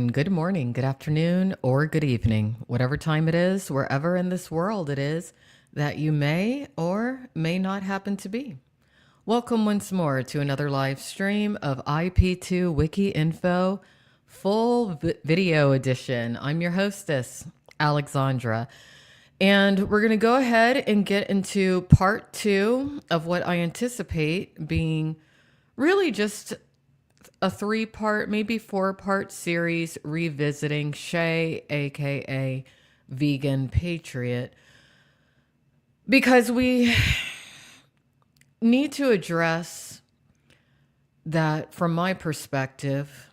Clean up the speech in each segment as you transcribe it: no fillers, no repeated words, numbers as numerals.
and good morning, good afternoon, or good evening, whatever time it is, wherever in this world it is that you may or may not happen to be. Welcome once more to another live stream of IP2 Wiki Info full video edition. I'm your hostess, Alexandra. And we're going to go ahead and get into part 2 of what I anticipate being really just a 3-part, maybe 4-part series revisiting Shay, aka Vegan Patriot, because we need to address that from my perspective,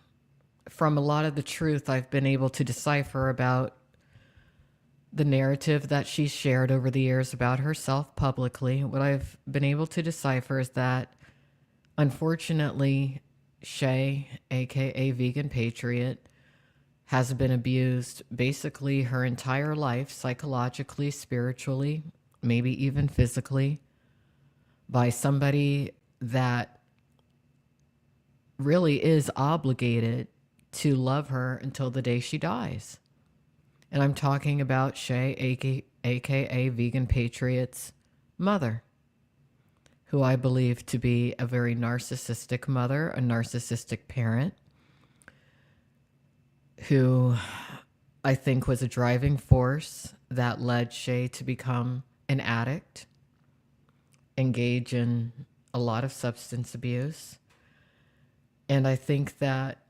from a lot of the truth I've been able to decipher about the narrative that she's shared over the years about herself publicly. What I've been able to decipher is that, unfortunately, Shay, aka Vegan Patriot, has been abused basically her entire life, psychologically, spiritually, maybe even physically, by somebody that really is obligated to love her until the day she dies. And I'm talking about Shay, aka Vegan Patriot's mother, who I believe to be a very narcissistic mother, a narcissistic parent, who I think was a driving force that led Shay to become an addict, engage in a lot of substance abuse. And I think that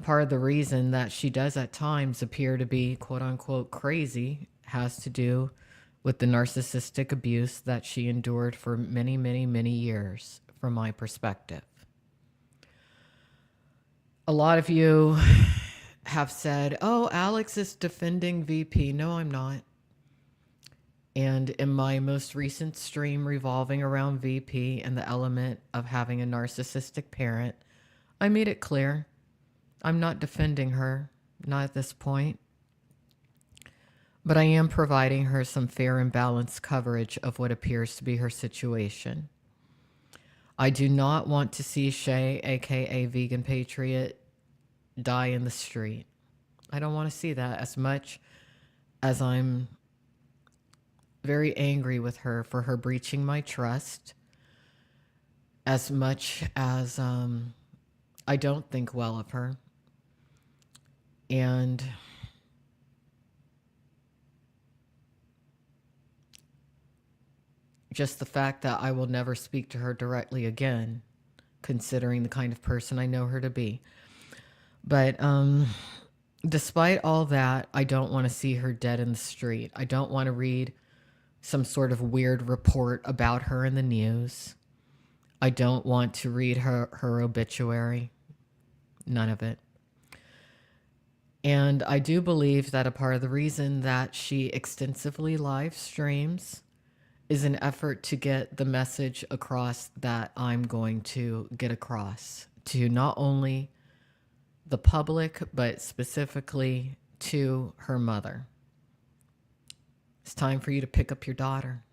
part of the reason that she does at times appear to be quote unquote crazy has to do with the narcissistic abuse that she endured for many, many, many years, from my perspective. A lot of you have said, oh, Alex is defending VP. No, I'm not. And in my most recent stream revolving around VP and the element of having a narcissistic parent, I made it clear I'm not defending her, not at this point. But I am providing her some fair and balanced coverage of what appears to be her situation. I do not want to see Shay, aka Vegan Patriot, die in the street. I don't want to see that, as much as I'm very angry with her for her breaching my trust, as much as I don't think well of her. And just the fact that I will never speak to her directly again, considering the kind of person I know her to be. But despite all that, I don't want to see her dead in the street. I don't want to read some sort of weird report about her in the news. I don't want to read her obituary. None of it. And I do believe that a part of the reason that she extensively live streams is an effort to get the message across that I'm going to get across to not only the public, but specifically to her mother. It's time for you to pick up your daughter.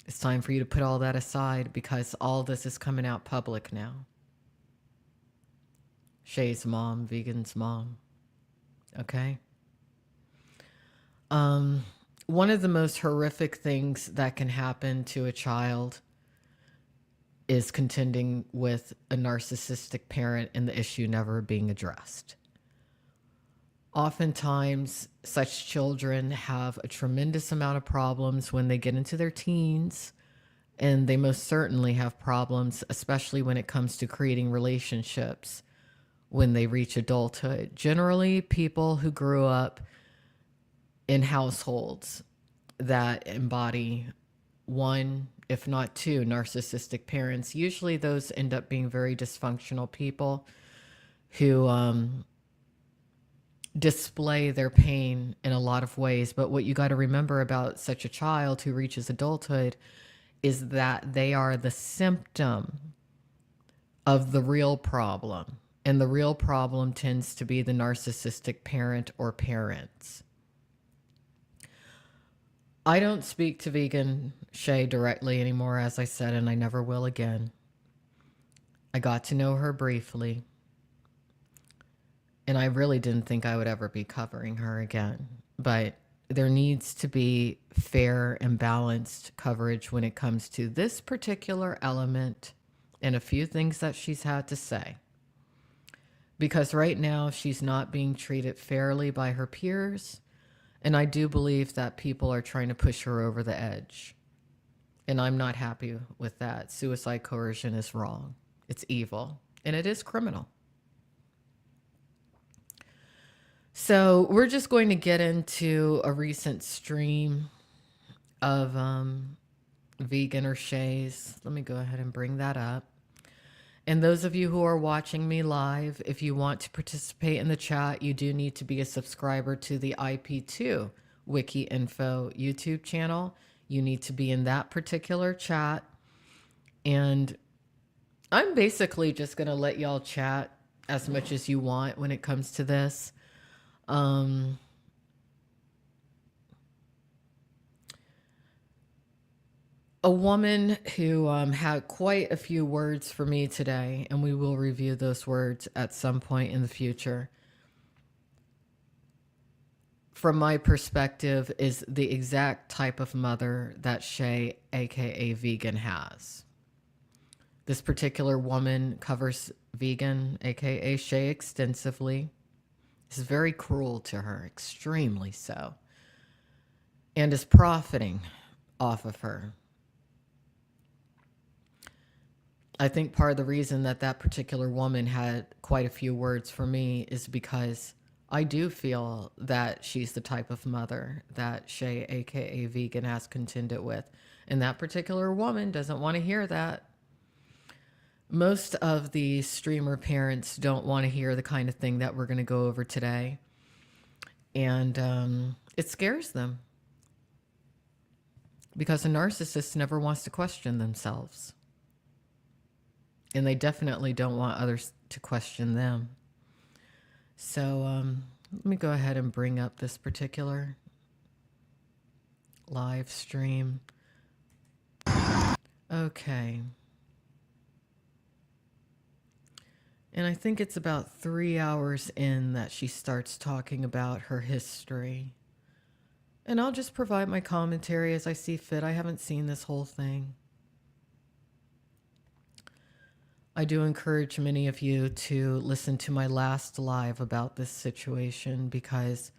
It's time for you to put all that aside, because all this is coming out public now. Shay's mom, Vegan's mom. Okay? One of the most horrific things that can happen to a child is contending with a narcissistic parent and the issue never being addressed. Oftentimes, such children have a tremendous amount of problems when they get into their teens, and they most certainly have problems, especially when it comes to creating relationships when they reach adulthood. Generally, people who grew up in households that embody one, if not two, narcissistic parents, usually those end up being very dysfunctional people who display their pain in a lot of ways. But what you got to remember about such a child who reaches adulthood is that they are the symptom of the real problem. And the real problem tends to be the narcissistic parent or parents. I don't speak to Vegan Shay directly anymore, as I said, and I never will again. I got to know her briefly. And I really didn't think I would ever be covering her again. But there needs to be fair and balanced coverage when it comes to this particular element and a few things that she's had to say. Because right now she's not being treated fairly by her peers. And I do believe that people are trying to push her over the edge. And I'm not happy with that. Suicide coercion is wrong. It's evil. And it is criminal. So we're just going to get into a recent stream of vegan or Shays. Let me go ahead and bring that up. And those of you who are watching me live, if you want to participate in the chat, you do need to be a subscriber to the IP2 Wiki Info YouTube channel. You need to be in that particular chat. And I'm basically just going to let y'all chat as much as you want when it comes to this. A woman who had quite a few words for me today, and we will review those words at some point in the future. From my perspective, is the exact type of mother that Shay, aka Vegan, has. This particular woman covers Vegan, aka Shay, extensively. Is very cruel to her, extremely so, and is profiting off of her. I think part of the reason that that particular woman had quite a few words for me is because I do feel that she's the type of mother that Shay, aka Vegan, has contended with. And that particular woman doesn't want to hear that. Most of the streamer parents don't want to hear the kind of thing that we're going to go over today. And it scares them. Because a narcissist never wants to question themselves. And they definitely don't want others to question them. So let me go ahead and bring up this particular live stream. Okay. And I think it's about 3 hours in that she starts talking about her history. And I'll just provide my commentary as I see fit. I haven't seen this whole thing. I do encourage many of you to listen to my last live about this situation, because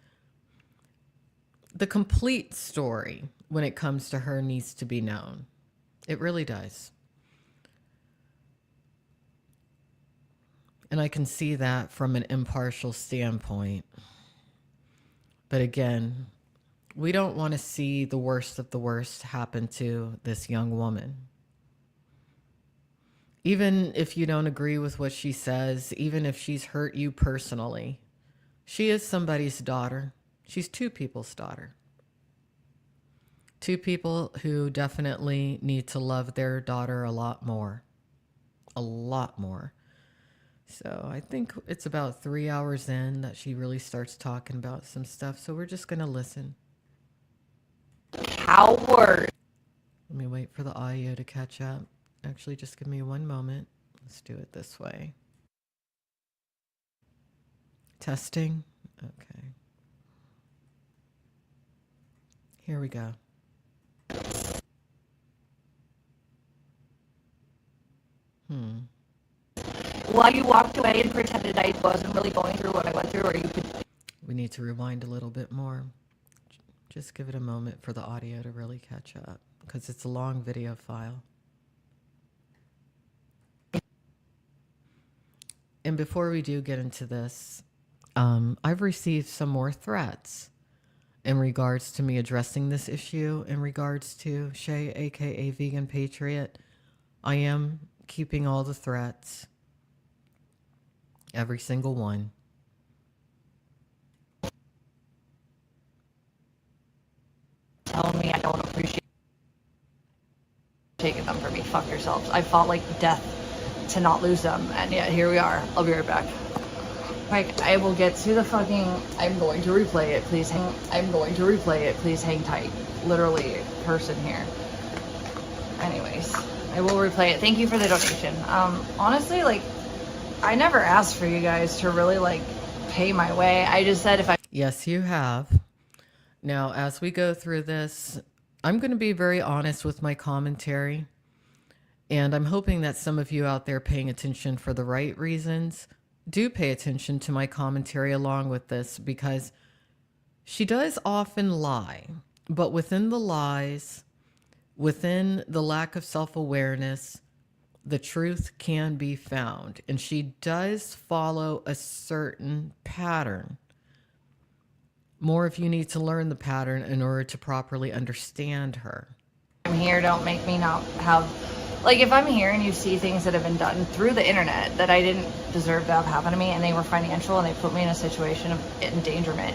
the complete story when it comes to her needs to be known. It really does. And I can see that from an impartial standpoint. But again, we don't want to see the worst of the worst happen to this young woman. Even if you don't agree with what she says, even if she's hurt you personally, she is somebody's daughter. She's two people's daughter. Two people who definitely need to love their daughter a lot more. A lot more. So I think it's about 3 hours in that she really starts talking about some stuff. So we're just going to listen. Coward. Let me wait for the audio to catch up. Actually, just give me one moment. Let's do it this way. Testing. Okay. Here we go. While you walked away and pretended I wasn't really going through what I went through, or you could... We need to rewind a little bit more. Just give it a moment for the audio to really catch up, because it's a long video file. And before we do get into this, I've received some more threats in regards to me addressing this issue, in regards to Shay, aka Vegan Patriot. I am keeping all the threats. Every single one. Telling me I don't appreciate taking them from me. Fuck yourselves. I fought like death to not lose them, and yet here we are. I'll be right back. Like, I will get to the fucking... I'm going to replay it. Please hang... I'm going to replay it. Please hang tight. Literally, person here. Anyways, I will replay it. Thank you for the donation. Honestly, like, I never asked for you guys to really, like, pay my way. I just said if I Yes, you have. Now, as we go through this, I'm going to be very honest with my commentary. And I'm hoping that some of you out there paying attention for the right reasons do pay attention to my commentary along with this, because she does often lie. But within the lies, within the lack of self-awareness, the truth can be found. And she does follow a certain pattern. More if you need to learn the pattern in order to properly understand her. I'm here, don't make me not have, like, if I'm here and you see things that have been done through the internet that I didn't deserve to have happen to me, and they were financial and they put me in a situation of endangerment,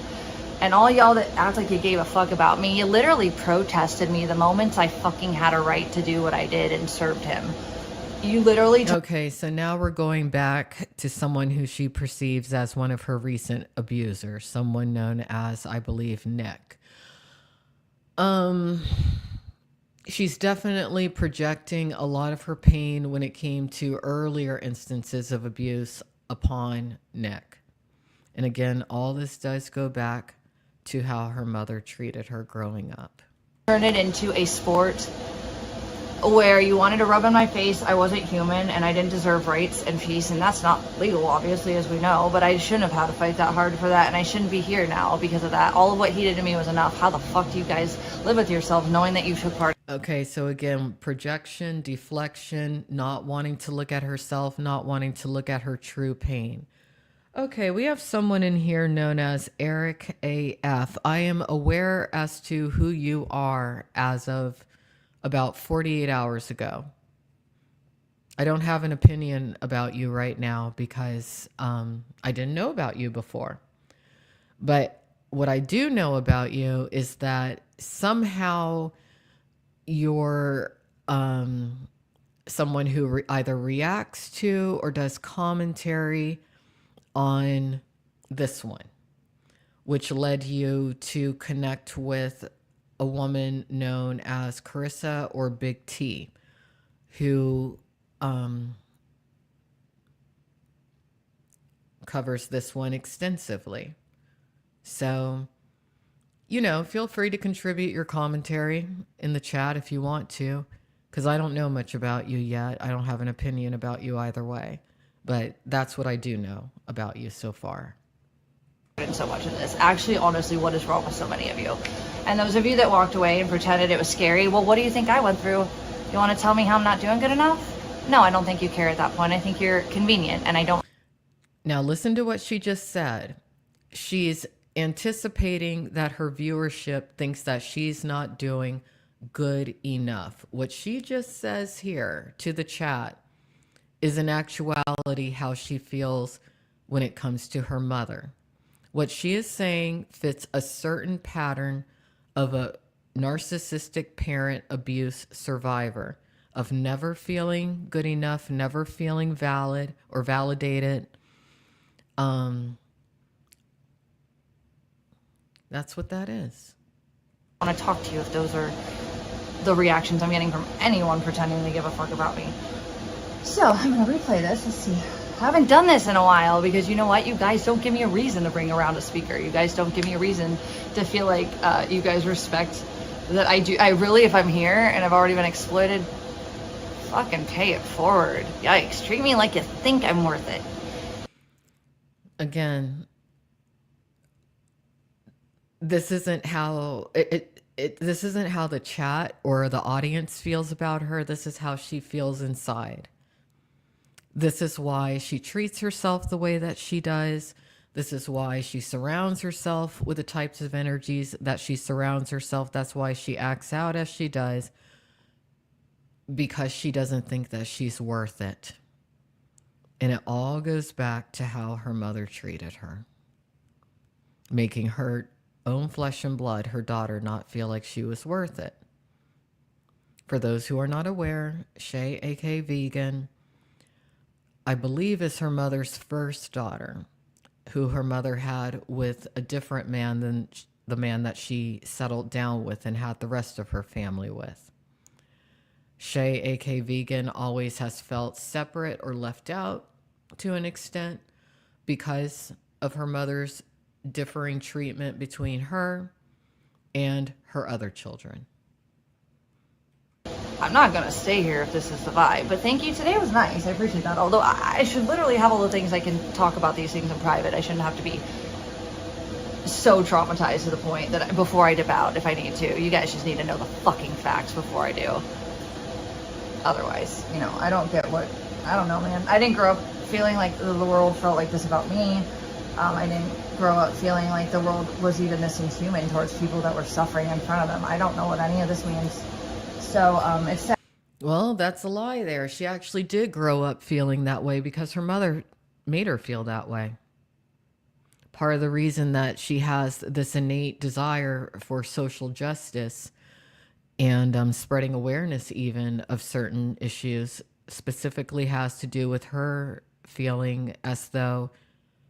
and all y'all that act like you gave a fuck about me, you literally protested me the moment I fucking had a right to do what I did and served him. You literally Okay, so now we're going back to someone who she perceives as one of her recent abusers, someone known as, I believe, Nick. She's definitely projecting a lot of her pain when it came to earlier instances of abuse upon Nick. And again, all this does go back to how her mother treated her growing up. turn it into a sport where you wanted to rub in my face I wasn't human and I didn't deserve rights and peace, and that's not legal, obviously, as we know, but I shouldn't have had to fight that hard for that, and I shouldn't be here now because of that. All of what he did to me was enough. How the fuck do you guys live with yourself knowing that you took part? Okay, so again, projection, deflection, not wanting to look at herself, not wanting to look at her true pain. Okay, we have someone in here known as Eric AF. I am aware as to who you are as of about 48 hours ago. I don't have an opinion about you right now because I didn't know about you before. But what I do know about you is that somehow you're someone who either reacts to or does commentary on this one, which led you to connect with a woman known as Carissa or Big T, who covers this one extensively. So, you know, feel free to contribute your commentary in the chat if you want to, because I don't know much about you yet. I don't have an opinion about you either way, but that's what I do know about you so far. So much of this. Actually, honestly, what is wrong with so many of you? And those of you that walked away and pretended it was scary, well, what do you think I went through? You want to tell me how I'm not doing good enough? No, I don't think you care at that point. I think you're convenient, and I don't. Now listen to what she just said. She's anticipating that her viewership thinks that she's not doing good enough. What she just says here to the chat is in actuality how she feels when it comes to her mother. What she is saying fits a certain pattern of a narcissistic parent abuse survivor, of never feeling good enough, never feeling valid or validated. That's what that is. I want to talk to you if those are the reactions I'm getting from anyone pretending they give a fuck about me. So I'm going to replay this. Let's see. I haven't done this in a while because you know what? You guys don't give me a reason to bring around a speaker. You guys don't give me a reason to feel like you guys respect that I do. I really, if I'm here and I've already been exploited, fucking pay it forward. Yikes. Treat me like you think I'm worth it. Again, this isn't how this isn't how the chat or the audience feels about her. This is how she feels inside. This is why she treats herself the way that she does. This is why she surrounds herself with the types of energies that she surrounds herself. That's why she acts out as she does, because she doesn't think that she's worth it. And it all goes back to how her mother treated her, making her own flesh and blood, her daughter, not feel like she was worth it. For those who are not aware, Shay, aka Vegan, I believe is her mother's first daughter, who her mother had with a different man than the man that she settled down with and had the rest of her family with. Shay, aka Vegan, always has felt separate or left out to an extent because of her mother's differing treatment between her and her other children. I'm not gonna stay here if this is the vibe, but thank you. Today was nice. I appreciate that. Although I should literally have all the things I can talk about these things in private. I shouldn't have to be so traumatized to the point that before I dip out, if I need to. You guys just need to know the fucking facts before I do. Otherwise, I don't get I don't know, man. I didn't grow up feeling like the world felt like this about me. I didn't grow up feeling like the world was even this inhuman towards people that were suffering in front of them. I don't know what any of this means. So it's sad. Well, that's a lie there. She actually did grow up feeling that way because her mother made her feel that way. Part of the reason that she has this innate desire for social justice and spreading awareness even of certain issues specifically has to do with her feeling as though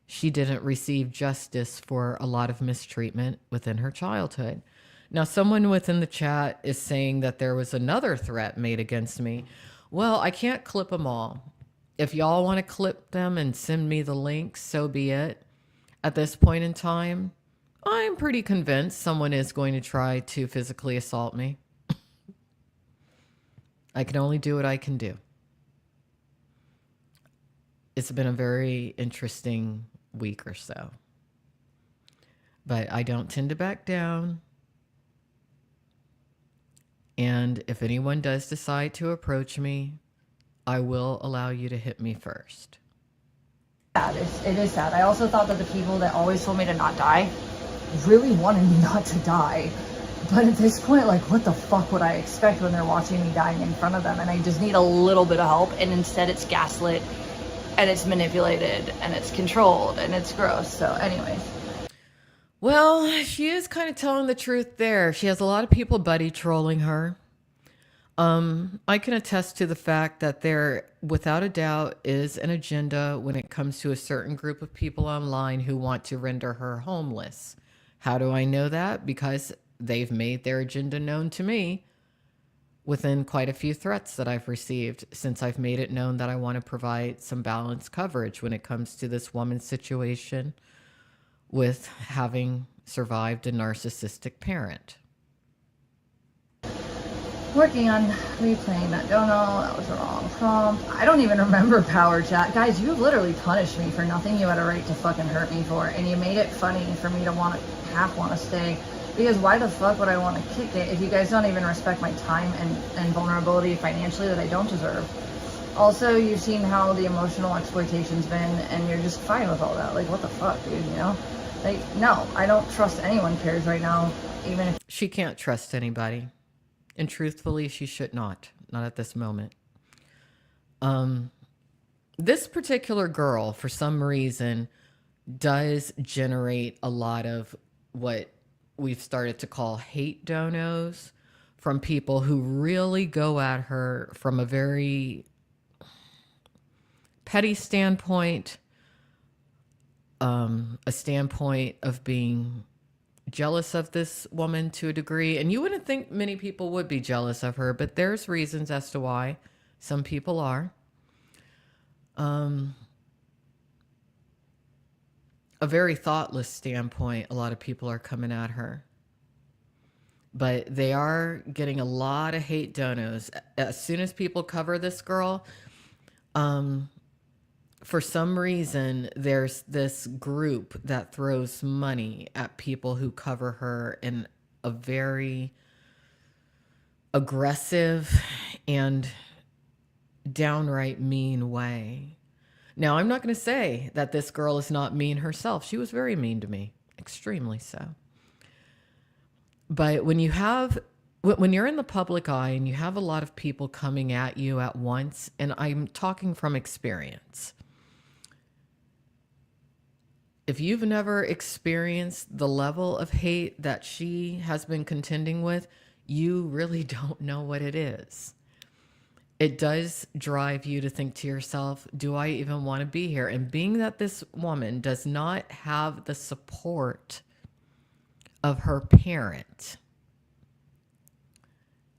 she didn't receive justice for a lot of mistreatment within her childhood. Now, someone within the chat is saying that there was another threat made against me. Well, I can't clip them all. If y'all want to clip them and send me the links, so be it. At this point in time, I'm pretty convinced someone is going to try to physically assault me. I can only do what I can do. It's been a very interesting week or so. But I don't tend to back down. And if anyone does decide to approach me, I will allow you to hit me first. It is sad. I also thought that the people that always told me to not die really wanted me not to die. But at this point, like, what the fuck would I expect when they're watching me dying in front of them? And I just need a little bit of help. And instead it's gaslit and it's manipulated and it's controlled and it's gross. So anyways. Well, she is kind of telling the truth there. She has a lot of people buddy trolling her. I can attest to the fact that there, without a doubt, is an agenda when it comes to a certain group of people online who want to render her homeless. How do I know that? Because they've made their agenda known to me within quite a few threats that I've received since I've made it known that I want to provide some balanced coverage when it comes to this woman's situation with having survived a narcissistic parent. Working on replaying that. Don't know. That was the wrong prompt. I don't even remember power chat. Guys, you have literally punished me for nothing you had a right to fucking hurt me for. And you made it funny for me to want to stay. Because why the fuck would I want to kick it if you guys don't even respect my time and vulnerability financially that I don't deserve? Also, you've seen how the emotional exploitation's been and you're just fine with all that. Like, what the fuck, dude, Like, no, I don't trust anyone cares right now, even if... She can't trust anybody. And truthfully, she should not at this moment. This particular girl, for some reason, does generate a lot of what we've started to call hate donos from people who really go at her from a very petty standpoint, a standpoint of being jealous of this woman to a degree. And you wouldn't think many people would be jealous of her, but there's reasons as to why some people are. A very thoughtless standpoint, a lot of people are coming at her. But they are getting a lot of hate donos. As soon as people cover this girl, for some reason, there's this group that throws money at people who cover her in a very aggressive and downright mean way. Now, I'm not going to say that this girl is not mean herself. She was very mean to me, extremely so. But when you're in the public eye and you have a lot of people coming at you at once, and I'm talking from experience, if you've never experienced the level of hate that she has been contending with, you really don't know what it is. It does drive you to think to yourself, do I even want to be here? And being that this woman does not have the support of her parent,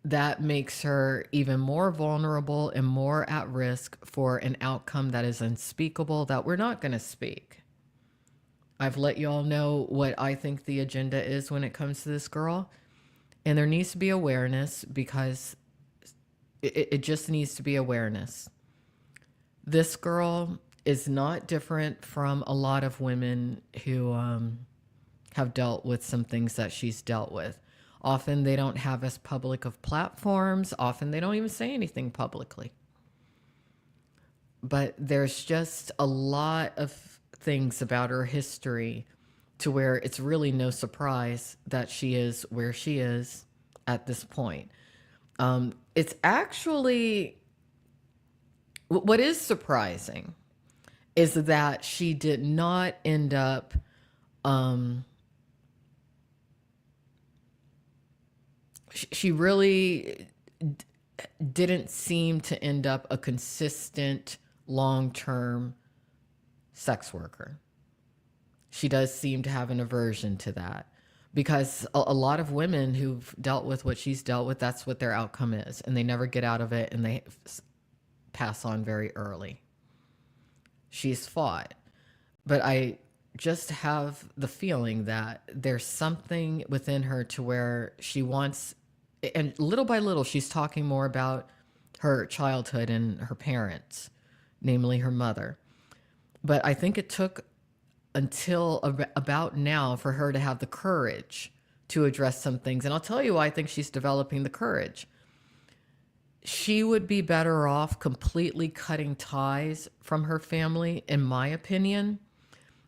that makes her even more vulnerable and more at risk for an outcome that is unspeakable, that we're not going to speak. I've let y'all know what I think the agenda is when it comes to this girl. And there needs to be awareness, because it just needs to be awareness. This girl is not different from a lot of women who have dealt with some things that she's dealt with. Often they don't have as public of platforms. Often they don't even say anything publicly. But there's just a lot of things about her history to where it's really no surprise that she is where she is at this point. It's actually, what is surprising is that she did not end up she really didn't seem to end up a consistent long-term sex worker. She does seem to have an aversion to that, because a lot of women who've dealt with what she's dealt with, that's what their outcome is, and they never get out of it, and they pass on very early. She's fought, but I just have the feeling that there's something within her to where she wants, and little by little, she's talking more about her childhood and her parents, namely her mother. But I think it took until about now for her to have the courage to address some things. And I'll tell you why I think she's developing the courage. She would be better off completely cutting ties from her family, in my opinion,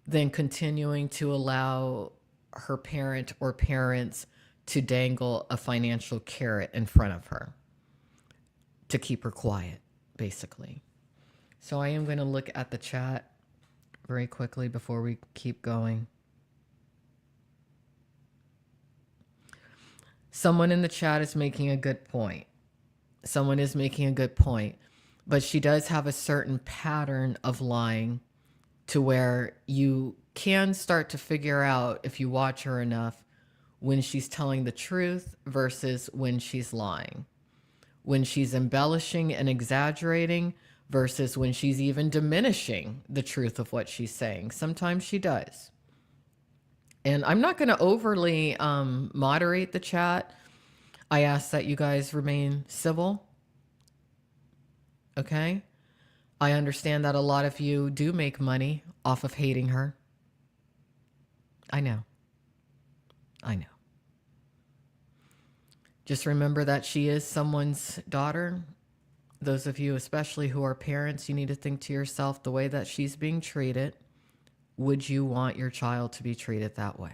than continuing to allow her parent or parents to dangle a financial carrot in front of her to keep her quiet, basically. So I am going to look at the chat very quickly before we keep going. Someone in the chat is making a good point. Someone is making a good point. But she does have a certain pattern of lying to where you can start to figure out, if you watch her enough, when she's telling the truth versus when she's lying. When she's embellishing and exaggerating versus when she's even diminishing the truth of what she's saying. Sometimes she does. And I'm not going to overly moderate the chat. I ask that you guys remain civil. Okay? I understand that a lot of you do make money off of hating her. I know. I know. Just remember that she is someone's daughter. Those of you especially who are parents, you need to think to yourself, the way that she's being treated, would you want your child to be treated that way?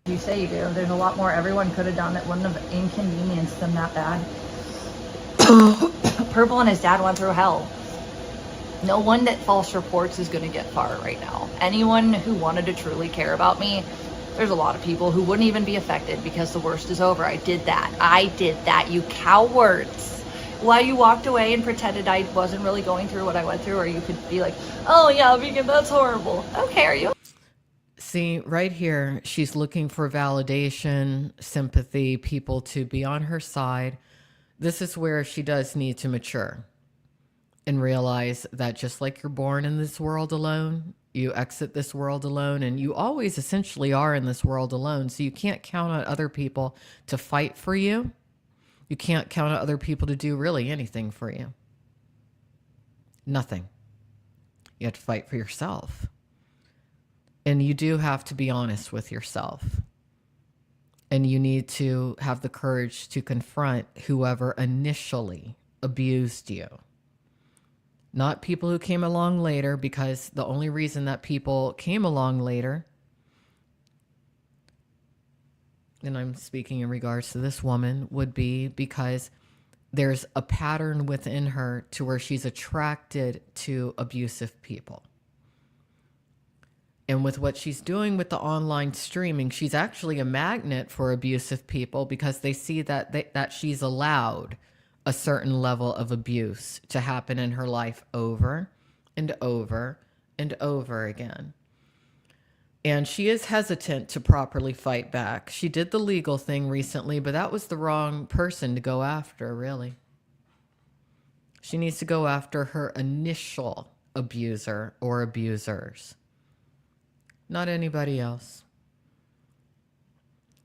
You say you do. There's a lot more everyone could have done that wouldn't have inconvenienced them that bad. Purple and his dad went through hell. No one that false reports is going to get far right now. Anyone who wanted to truly care about me, there's a lot of people who wouldn't even be affected because the worst is over. I did that, you cowards. Why you walked away and pretended I wasn't really going through what I went through, or you could be like, oh yeah, vegan, that's horrible. Okay, are you? See, right here, she's looking for validation, sympathy, people to be on her side. This is where she does need to mature and realize that just like you're born in this world alone, you exit this world alone, and you always essentially are in this world alone. So you can't count on other people to fight for you. You can't count on other people to do really anything for you. Nothing. You have to fight for yourself. And you do have to be honest with yourself. And you need to have the courage to confront whoever initially abused you. Not people who came along later, because the only reason that people came along later, and I'm speaking in regards to this woman, would be because there's a pattern within her to where she's attracted to abusive people. And with what she's doing with the online streaming, she's actually a magnet for abusive people, because they see that that she's allowed a certain level of abuse to happen in her life over and over and over again. And she is hesitant to properly fight back. She did the legal thing recently, but that was the wrong person to go after, really. She needs to go after her initial abuser or abusers. not anybody else.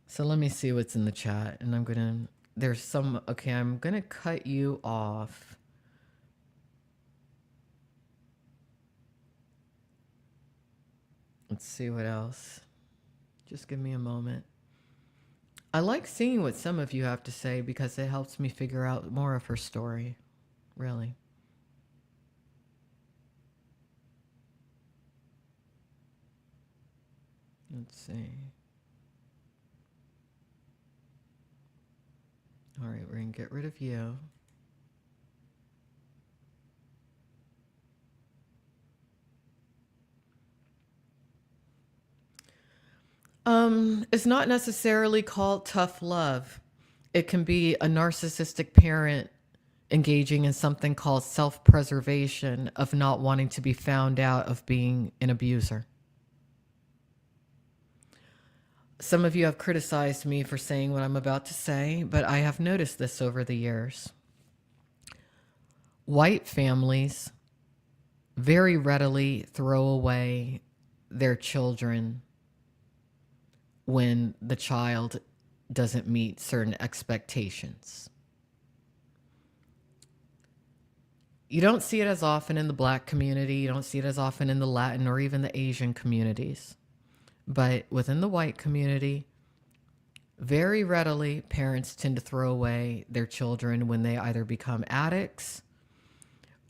So let me see what's in the chat. And I'm going to cut you off. Let's see what else. Just give me a moment. I like seeing what some of you have to say because it helps me figure out more of her story. Really. Let's see. All right, we're going to get rid of you. It's not necessarily called tough love. It can be a narcissistic parent engaging in something called self-preservation of not wanting to be found out of being an abuser. Some of you have criticized me for saying what I'm about to say, but I have noticed this over the years. White families very readily throw away their children when the child doesn't meet certain expectations. You don't see it as often in the Black community. You don't see it as often in the Latin or even the Asian communities. But within the white community, very readily, parents tend to throw away their children when they either become addicts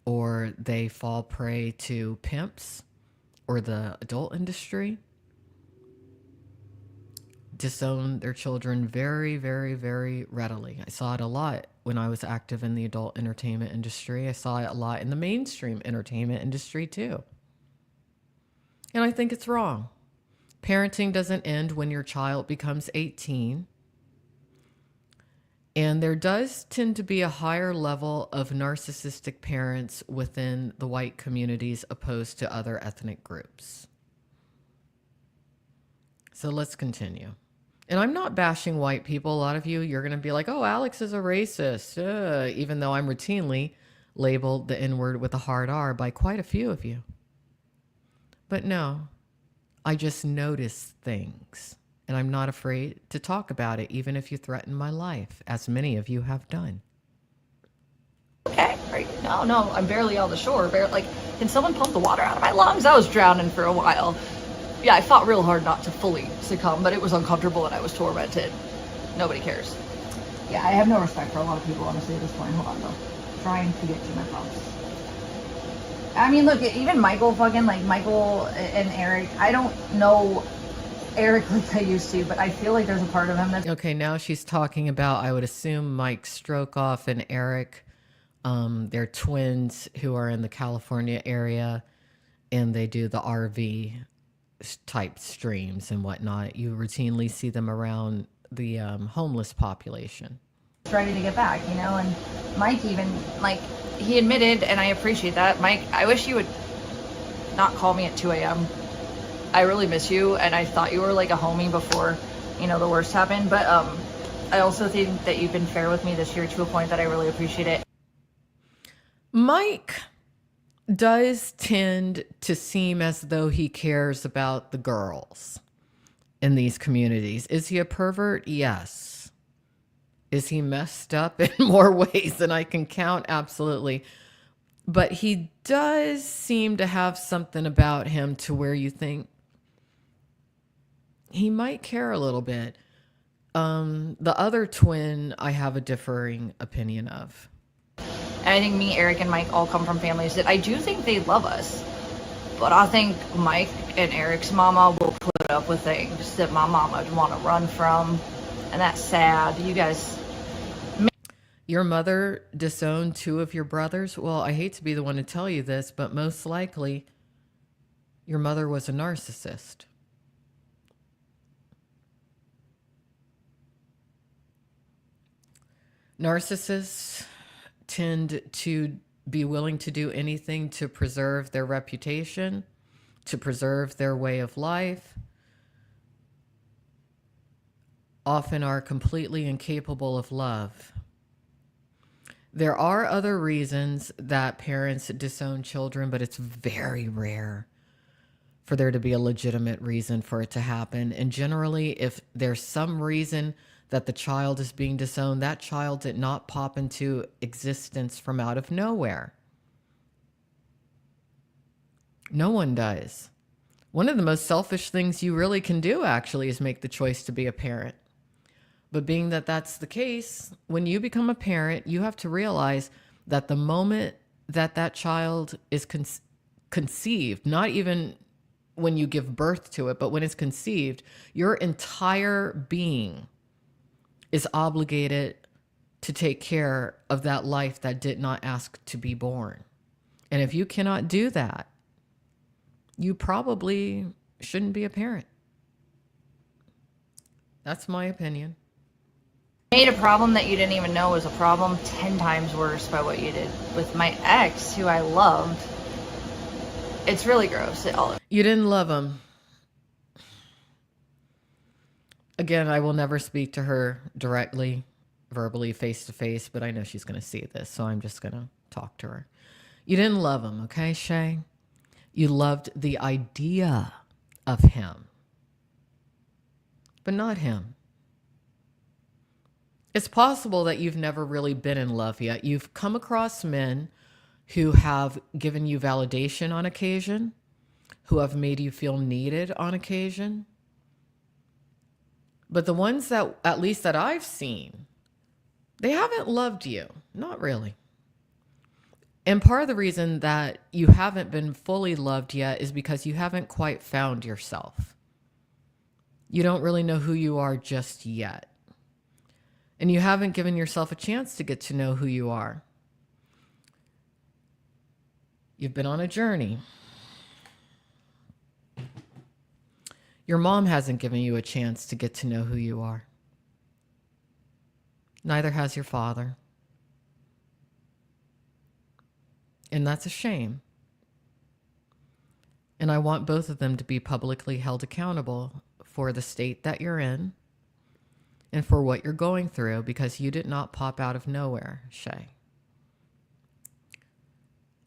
or they fall prey to pimps or the adult industry. Disown their children very, very, very readily. I saw it a lot when I was active in the adult entertainment industry. I saw it a lot in the mainstream entertainment industry too. And I think it's wrong. Parenting doesn't end when your child becomes 18. And there does tend to be a higher level of narcissistic parents within the white communities opposed to other ethnic groups. So let's continue. And I'm not bashing white people. A lot of you, you're going to be like, oh, Alex is a racist, even though I'm routinely labeled the N-word with a hard R by quite a few of you. But no, I just notice things, and I'm not afraid to talk about it, even if you threaten my life, as many of you have done. Okay, right. No, I'm barely on the shore. Like, can someone pump the water out of my lungs? I was drowning for a while. Yeah, I fought real hard not to fully succumb, but it was uncomfortable and I was tormented. Nobody cares. Yeah, I have no respect for a lot of people, honestly, at this point. Hold on, though. Trying to get to my thoughts. I mean, look, even Michael and Eric, I don't know Eric like I used to, but I feel like there's a part of him that's... Okay, now she's talking about, I would assume, Mike Strokoff and Eric. They're twins who are in the California area, and they do the RV type streams and whatnot. You routinely see them around the homeless population. Ready to get back, you know, and Mike even, like, he admitted, and I appreciate that. Mike, I wish you would not call me at 2 a.m. I really miss you, and I thought you were like a homie before, you know, the worst happened, but I also think that you've been fair with me this year to a point that I really appreciate it. Mike does tend to seem as though he cares about the girls in these communities. Is he a pervert? Yes. Is he messed up in more ways than I can count? Absolutely. But he does seem to have something about him to where you think he might care a little bit. The other twin, I have a differing opinion of. And I think me, Eric, and Mike all come from families that I do think they love us. But I think Mike and Eric's mama will put up with things that my mama would want to run from. And that's sad. You guys... Your mother disowned 2 of your brothers? Well, I hate to be the one to tell you this, but most likely your mother was a narcissist. Narcissists tend to be willing to do anything to preserve their reputation, to preserve their way of life, often are completely incapable of love. There are other reasons that parents disown children, but it's very rare for there to be a legitimate reason for it to happen. And generally, if there's some reason that the child is being disowned, that child did not pop into existence from out of nowhere. No one does. One of the most selfish things you really can do, actually, is make the choice to be a parent. But being that that's the case, when you become a parent, you have to realize that the moment that that child is conceived, not even when you give birth to it, but when it's conceived, your entire being is obligated to take care of that life that did not ask to be born. And if you cannot do that, you probably shouldn't be a parent. That's my opinion. Made a problem that you didn't even know was a problem 10 times worse by what you did with my ex, who I loved. It's really gross. You didn't love him. Again, I will never speak to her directly, verbally, face to face, but I know she's going to see this, so I'm just going to talk to her. You didn't love him, okay, Shay? You loved the idea of him, but not him. It's possible that you've never really been in love yet. You've come across men who have given you validation on occasion, who have made you feel needed on occasion. But the ones that, at least that I've seen, they haven't loved you. Not really. And part of the reason that you haven't been fully loved yet is because you haven't quite found yourself. You don't really know who you are just yet. And you haven't given yourself a chance to get to know who you are. You've been on a journey. Your mom hasn't given you a chance to get to know who you are. Neither has your father. And that's a shame. And I want both of them to be publicly held accountable for the state that you're in and for what you're going through, because you did not pop out of nowhere, Shay.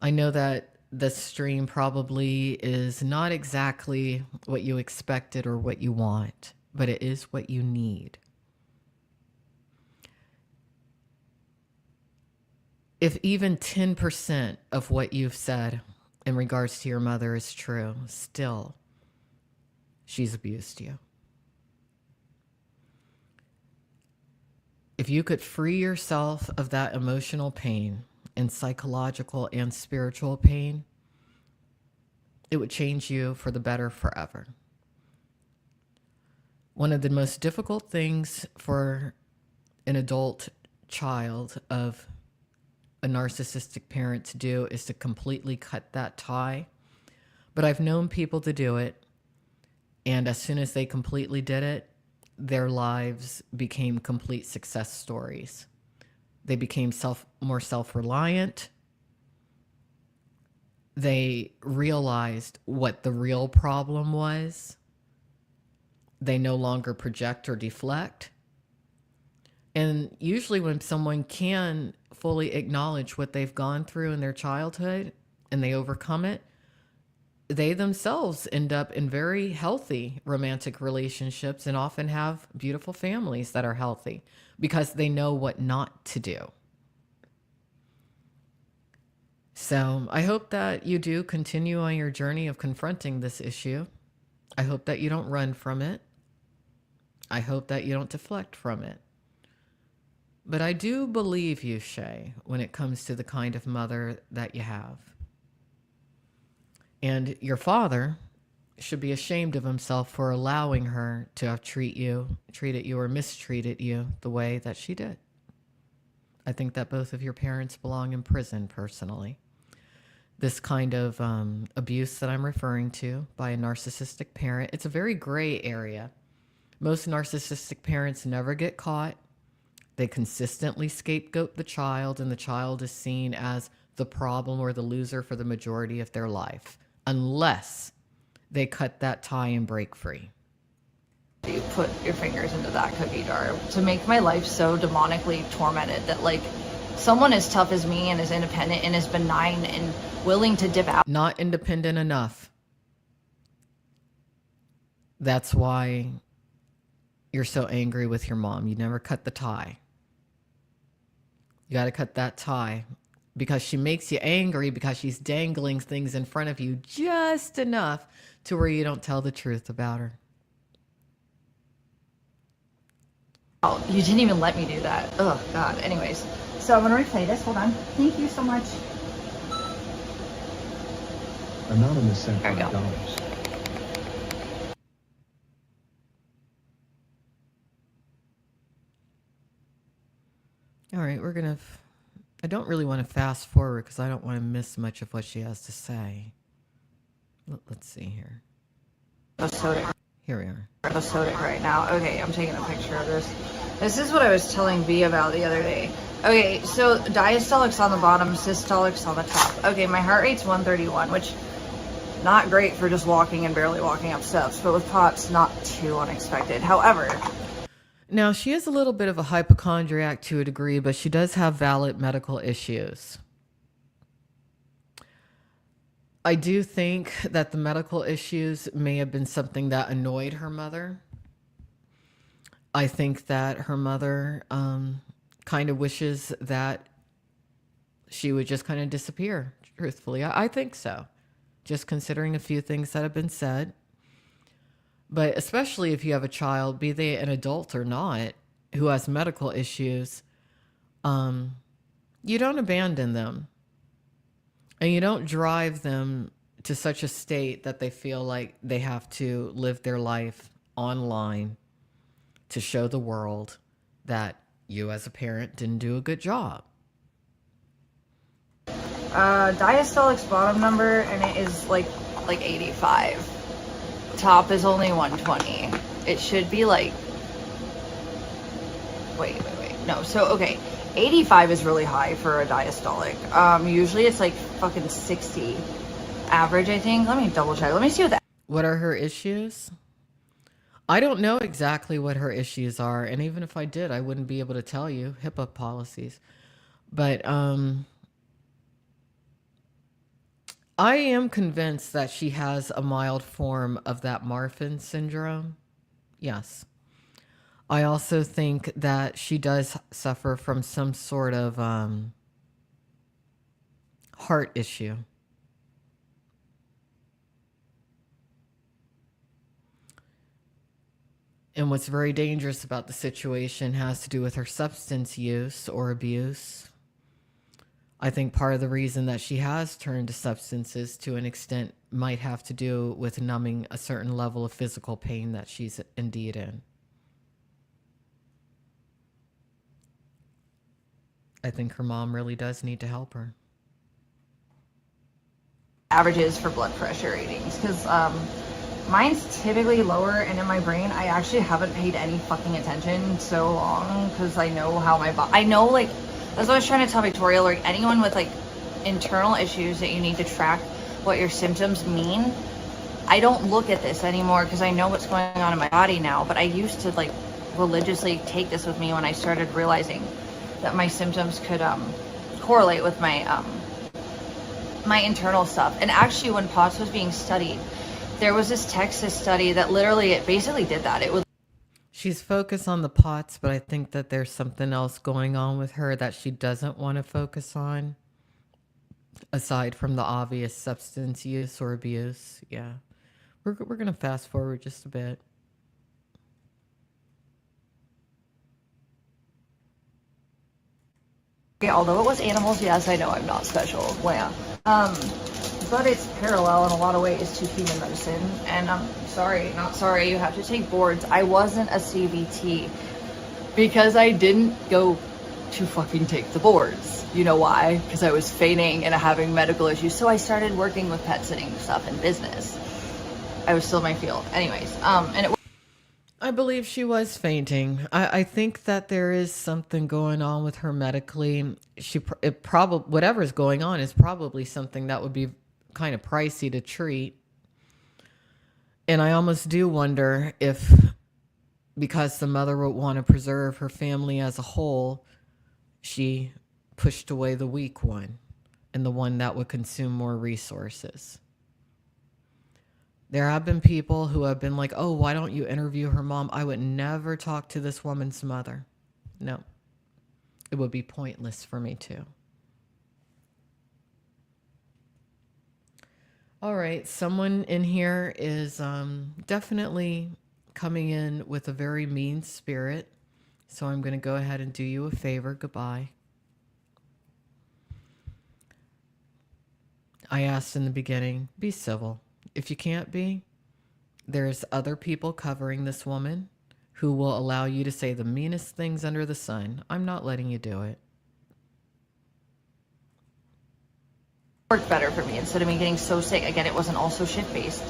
I know that this stream probably is not exactly what you expected or what you want, but it is what you need. If even 10% of what you've said in regards to your mother is true, still, she's abused you. If you could free yourself of that emotional pain and psychological and spiritual pain, it would change you for the better forever. One of the most difficult things for an adult child of a narcissistic parent to do is to completely cut that tie. But I've known people to do it, and as soon as they completely did it, their lives became complete success stories. They became more self-reliant. They realized what the real problem was. They no longer project or deflect. And usually when someone can fully acknowledge what they've gone through in their childhood and they overcome it, they themselves end up in very healthy romantic relationships and often have beautiful families that are healthy because they know what not to do. So I hope that you do continue on your journey of confronting this issue. I hope that you don't run from it. I hope that you don't deflect from it. But I do believe you, Shay, when it comes to the kind of mother that you have. And your father should be ashamed of himself for allowing her to have treated you or mistreated you the way that she did. I think that both of your parents belong in prison, personally. This kind of abuse that I'm referring to by a narcissistic parent, it's a very gray area. Most narcissistic parents never get caught. They consistently scapegoat the child, and the child is seen as the problem or the loser for the majority of their life, unless they cut that tie and break free. You put your fingers into that cookie jar to make my life so demonically tormented that, like, someone as tough as me and as independent and as benign and willing to dip out. Not independent enough. That's why you're so angry with your mom. You never cut the tie. You got to cut that tie because she makes you angry because she's dangling things in front of you just enough to where you don't tell the truth about her. Oh, you didn't even let me do that. Oh, God. Anyways, so I'm going to replay this. Hold on. Thank you so much. Anonymous sent There we go. $5. All right, I don't really want to fast forward because I don't want to miss much of what she has to say. Let's see here. Here we are. Episodic right now. Okay, I'm taking a picture of this. This is what I was telling B about the other day. Okay, so diastolic's on the bottom, systolic's on the top. Okay, my heart rate's 131, which not great for just walking and barely walking up steps, but with POTS, not too unexpected. However, now she is a little bit of a hypochondriac to a degree, but she does have valid medical issues. I do think that the medical issues may have been something that annoyed her mother. I think that her mother kind of wishes that she would just kind of disappear, truthfully. I think so, just considering a few things that have been said. But especially if you have a child, be they an adult or not, who has medical issues, you don't abandon them. And you don't drive them to such a state that they feel like they have to live their life online to show the world that you as a parent didn't do a good job. diastolic's bottom number, and it is like 85. Top is only 120. It should be like, wait. No, so okay. 85 is really high for a diastolic. Usually it's like fucking 60 average, I think. Let me double check. Let me see what that. What are her issues? I don't know exactly what her issues are, and even if I did, I wouldn't be able to tell you. HIPAA policies. But I am convinced that she has a mild form of that Marfan syndrome. Yes. I also think that she does suffer from some sort of heart issue. And what's very dangerous about the situation has to do with her substance use or abuse. I think part of the reason that she has turned to substances to an extent might have to do with numbing a certain level of physical pain that she's indeed in. I think her mom really does need to help her. Averages for blood pressure readings, because mine's typically lower, and in my brain I actually haven't paid any fucking attention so long because I know how my body, I know, like, that's what I was trying to tell Victoria, like anyone with like internal issues that you need to track what your symptoms mean. I don't look at this anymore because I know what's going on in my body now, but I used to like religiously take this with me when I started realizing that my symptoms could correlate with my my internal stuff. And actually, when POTS was being studied, there was this Texas study that literally, it basically did that. It was. She's focused on the POTS, but I think that there's something else going on with her that she doesn't want to focus on, aside from the obvious substance use or abuse. Yeah. We're going to fast forward just a bit. Although it was animals, yes, I know I'm not special. Well, yeah. But it's parallel in a lot of ways to human medicine. And I'm sorry, not sorry, you have to take boards. I wasn't a CBT because I didn't go to fucking take the boards. You know why? Because I was fainting and having medical issues. So I started working with pet sitting stuff in business. I was still in my field. Anyways, and it. I believe she was fainting. I think that there is something going on with her medically. Whatever's going on is probably something that would be kind of pricey to treat. And I almost do wonder if, because the mother would want to preserve her family as a whole, she pushed away the weak one and the one that would consume more resources. There have been people who have been like, oh, why don't you interview her mom? I would never talk to this woman's mother. No, it would be pointless for me to. All right, someone in here is definitely coming in with a very mean spirit. So I'm going to go ahead and do you a favor. Goodbye. I asked in the beginning, be civil. If you can't be, there's other people covering this woman who will allow you to say the meanest things under the sun. I'm not letting you do it. Worked better for me instead of me getting so sick. Again, it wasn't all so shit-based.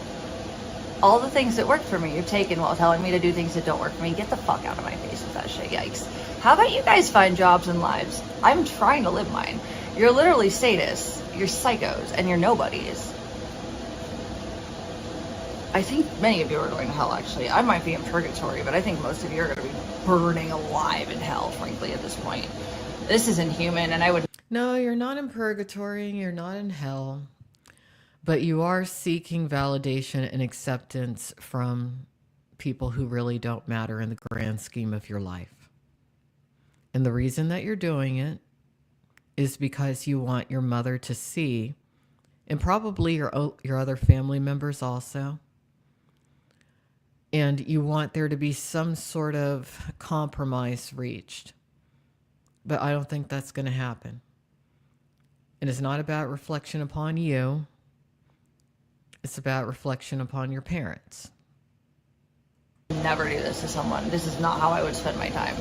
All the things that worked for me, you've taken while telling me to do things that don't work for me. Get the fuck out of my face with that shit. Yikes. How about you guys find jobs and lives? I'm trying to live mine. You're literally sadists, you're psychos, and you're nobodies. I think many of you are going to hell, actually. I might be in purgatory, but I think most of you are going to be burning alive in hell, frankly, at this point. This is inhuman, and I would... No, you're not in purgatory. You're not in hell. But you are seeking validation and acceptance from people who really don't matter in the grand scheme of your life. And the reason that you're doing it is because you want your mother to see, and probably your other family members also, and you want there to be some sort of compromise reached. But I don't think that's going to happen. It is not about reflection upon you. It's about reflection upon your parents. Never do this to someone. This is not how I would spend my time.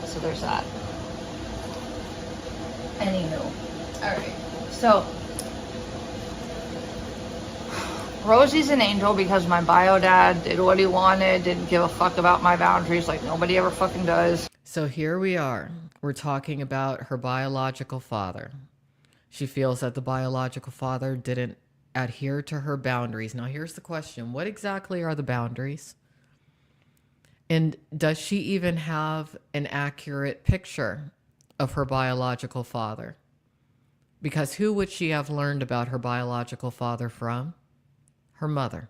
So there's that. Anywho. Alright. So, Rosie's an angel because my bio dad did what he wanted, didn't give a fuck about my boundaries like nobody ever fucking does. So here we are. We're talking about her biological father. She feels that the biological father didn't adhere to her boundaries. Now, here's the question. What exactly are the boundaries? And does she even have an accurate picture of her biological father? Because who would she have learned about her biological father from? Her mother.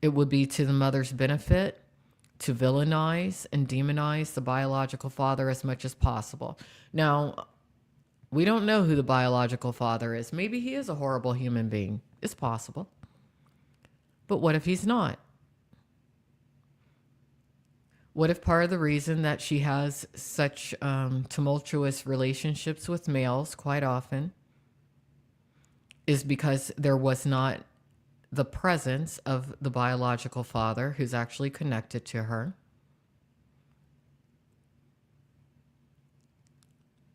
It would be to the mother's benefit to villainize and demonize the biological father as much as possible. Now, we don't know who the biological father is. Maybe he is a horrible human being. It's possible. But what if he's not? What if part of the reason that she has such tumultuous relationships with males quite often is because there was not the presence of the biological father who's actually connected to her?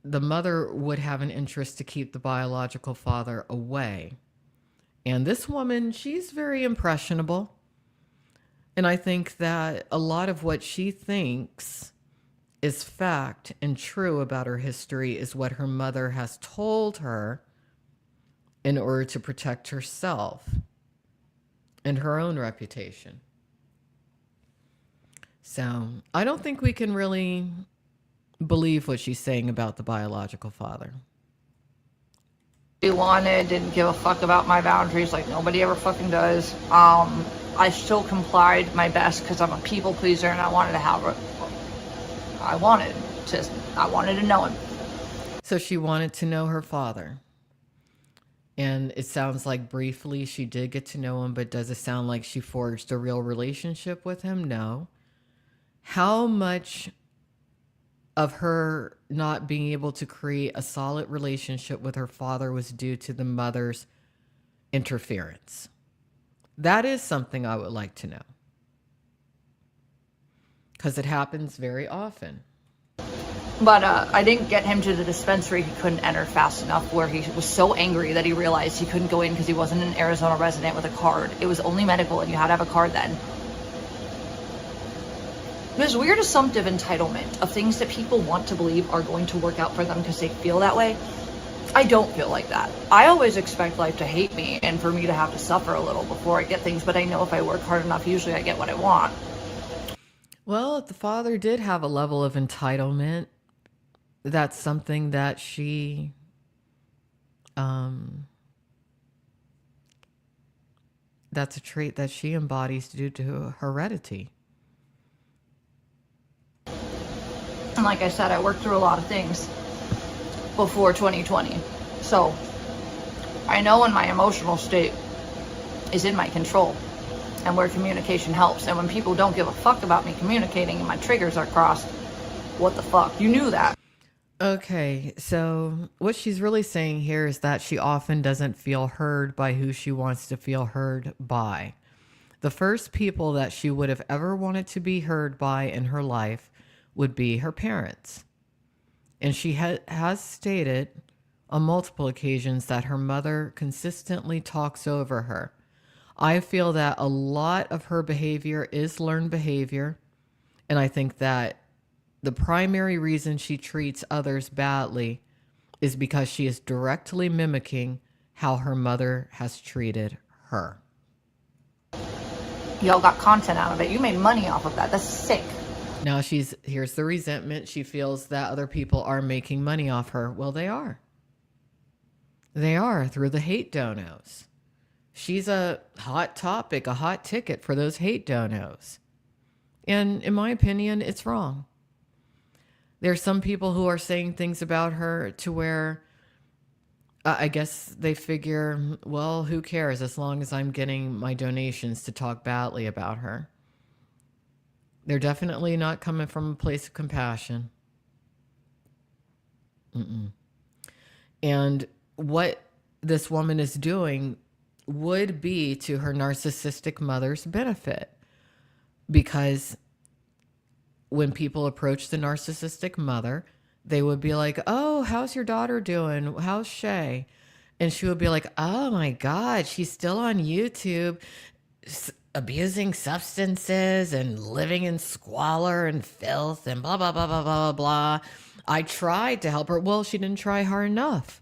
The mother would have an interest to keep the biological father away. And this woman, she's very impressionable. And I think that a lot of what she thinks is fact and true about her history is what her mother has told her in order to protect herself and her own reputation. So I don't think we can really believe what she's saying about the biological father. He wanted, didn't give a fuck about my boundaries like nobody ever fucking does. I still complied my best because I'm a people pleaser and I wanted to have it. I wanted to know him. So she wanted to know her father. And it sounds like briefly she did get to know him, but does it sound like she forged a real relationship with him? No. How much of her not being able to create a solid relationship with her father was due to the mother's interference? That is something I would like to know. Because it happens very often. But I didn't get him to the dispensary. He couldn't enter fast enough where he was so angry that he realized he couldn't go in because he wasn't an Arizona resident with a card. It was only medical and you had to have a card then. This weird assumptive entitlement of things that people want to believe are going to work out for them because they feel that way. I don't feel like that. I always expect life to hate me and for me to have to suffer a little before I get things, but I know if I work hard enough, usually I get what I want. Well, if the father did have a level of entitlement, that's something that she that's a trait that she embodies due to heredity. And like I said, I worked through a lot of things before 2020. So I know when my emotional state is in my control and where communication helps. And when people don't give a fuck about me communicating and my triggers are crossed, what the fuck? You knew that. Okay, so what she's really saying here is that she often doesn't feel heard by who she wants to feel heard by. The first people that she would have ever wanted to be heard by in her life would be her parents. And she has stated on multiple occasions that her mother consistently talks over her. I feel that a lot of her behavior is learned behavior. And I think that the primary reason she treats others badly is because she is directly mimicking how her mother has treated her. Y'all got content out of it. You made money off of that. That's sick. Now here's the resentment. She feels that other people are making money off her. Well, they are. They are through the hate donos. She's a hot topic, a hot ticket for those hate donos. And in my opinion, it's wrong. There's some people who are saying things about her to where I guess they figure, well, who cares as long as I'm getting my donations to talk badly about her. They're definitely not coming from a place of compassion. And what this woman is doing would be to her narcissistic mother's benefit, because when people approach the narcissistic mother, they would be like, oh, how's your daughter doing? How's Shay? And she would be like, oh my God, she's still on YouTube abusing substances and living in squalor and filth and blah, blah, blah, blah, blah, blah. I tried to help her. Well, she didn't try hard enough.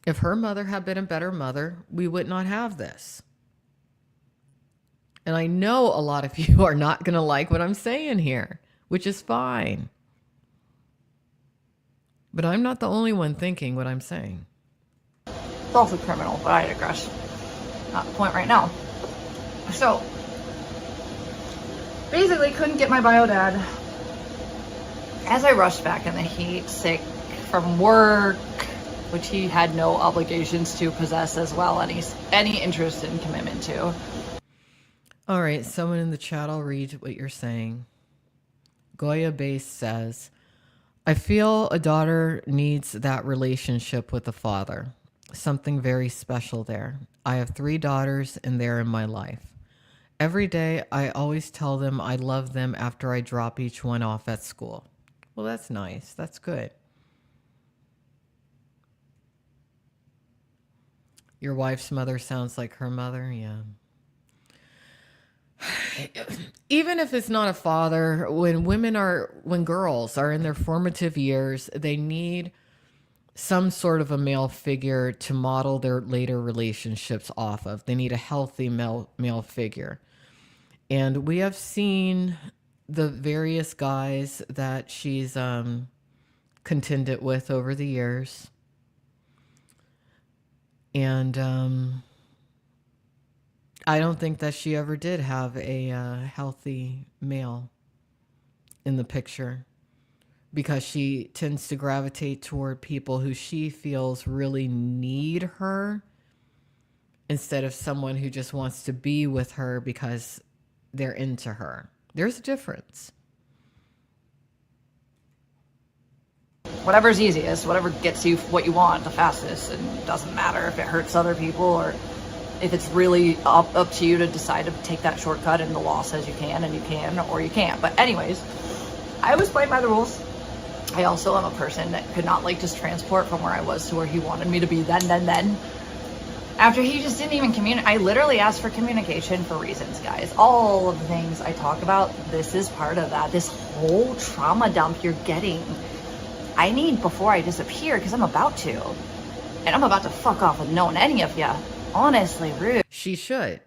If her mother had been a better mother, we would not have this. And I know a lot of you are not going to like what I'm saying here, which is fine. But I'm not the only one thinking what I'm saying. It's also criminal, but I digress. Not the point right now. So, basically couldn't get my bio dad. As I rushed back in the heat, sick from work, which he had no obligations to possess as well, any interest in commitment to. All right, someone in the chat, I'll read what you're saying. Goya Base says, I feel a daughter needs that relationship with the father. Something very special there. I have 3 daughters and they're in my life. Every day, I always tell them I love them after I drop each one off at school. Well, that's nice. That's good. Your wife's mother sounds like her mother. Yeah. Even if it's not a father, when girls are in their formative years, they need some sort of a male figure to model their later relationships off of. They need a healthy male figure. And we have seen the various guys that she's contended with over the years. And I don't think that she ever did have a healthy male in the picture, because she tends to gravitate toward people who she feels really need her instead of someone who just wants to be with her because they're into her. There's a difference. Whatever's easiest, whatever gets you what you want the fastest, and it doesn't matter if it hurts other people or if it's really up to you to decide to take that shortcut and the law says you can and you can or you can't. But anyways, I was playing by the rules. I also am a person that could not just transport from where I was to where he wanted me to be then. After he just didn't even communicate. I literally asked for communication for reasons, guys. All of the things I talk about, this is part of that. This whole trauma dump you're getting, I need before I disappear, because I'm about to. And I'm about to fuck off with knowing any of you. Honestly, rude. She should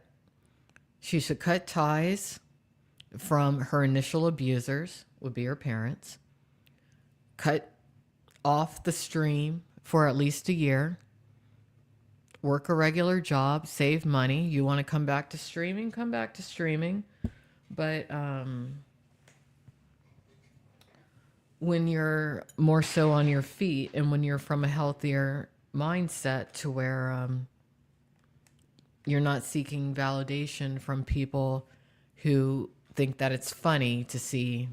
cut ties from her initial abusers, would be her parents. Cut off the stream for at least a year. work a regular job, save money. You want to come back to streaming, come back to streaming. But when you're more so on your feet and when you're from a healthier mindset to where you're not seeking validation from people who think that it's funny to see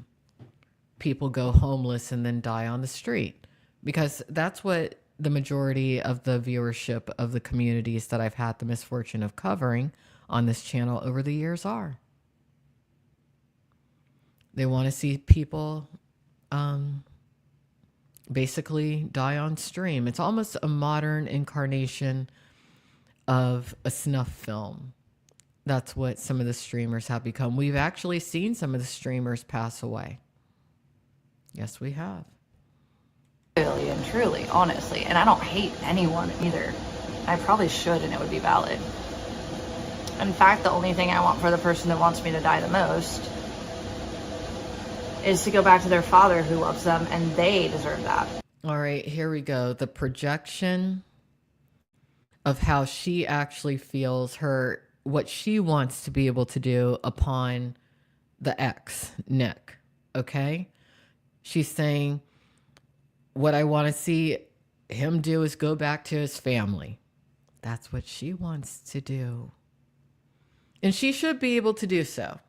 people go homeless and then die on the street, because that's what the majority of the viewership of the communities that I've had the misfortune of covering on this channel over the years are. They want to see people basically die on stream. It's almost a modern incarnation of a snuff film. That's what some of the streamers have become. We've actually seen some of the streamers pass away. Yes, we have. Really and truly, honestly. And I don't hate anyone either. I probably should, and it would be valid. In fact, the only thing I want for the person that wants me to die the most is to go back to their father who loves them, and they deserve that. All right, here we go. The projection of how she actually feels, what she wants to be able to do upon the ex, Nick. Okay? She's saying, what I want to see him do is go back to his family. That's what she wants to do. And she should be able to do so.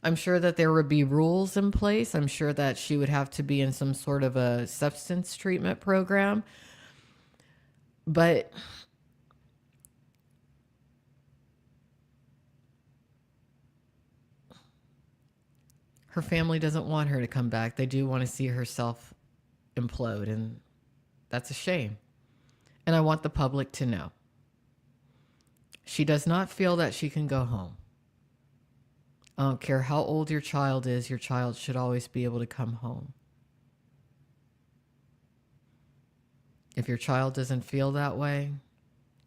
I'm sure that there would be rules in place. I'm sure that she would have to be in some sort of a substance treatment program. But her family doesn't want her to come back. They do want to see herself implode, and that's a shame. And I want the public to know. She does not feel that she can go home. I don't care how old your child is, your child should always be able to come home. If your child doesn't feel that way,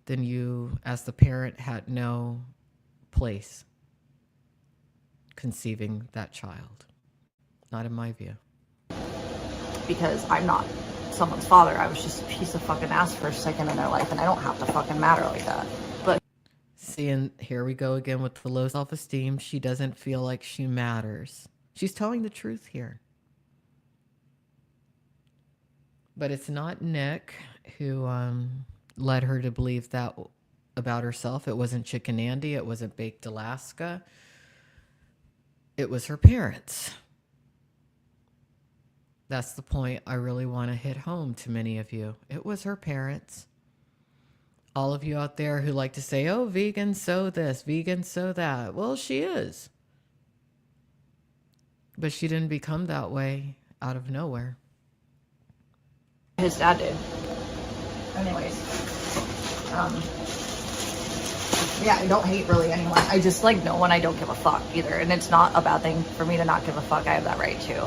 then you, as the parent, had no place conceiving that child. Not in my view. Because I'm not someone's father. I was just a piece of fucking ass for a second in their life, and I don't have to fucking matter like that. But see, and here we go again with the low self-esteem. She doesn't feel like she matters. She's telling the truth here. But it's not Nick who led her to believe that about herself. It wasn't Chicken Andy. It wasn't Baked Alaska. It was her parents. That's the point I really want to hit home to many of you. It was her parents. All of you out there who like to say, oh, vegan, so this, vegan, so that. Well, she is. But she didn't become that way out of nowhere. his dad did. Anyways. Yeah, I don't hate really anyone. I just like no one. I don't give a fuck either. And it's not a bad thing for me to not give a fuck. I have that right too.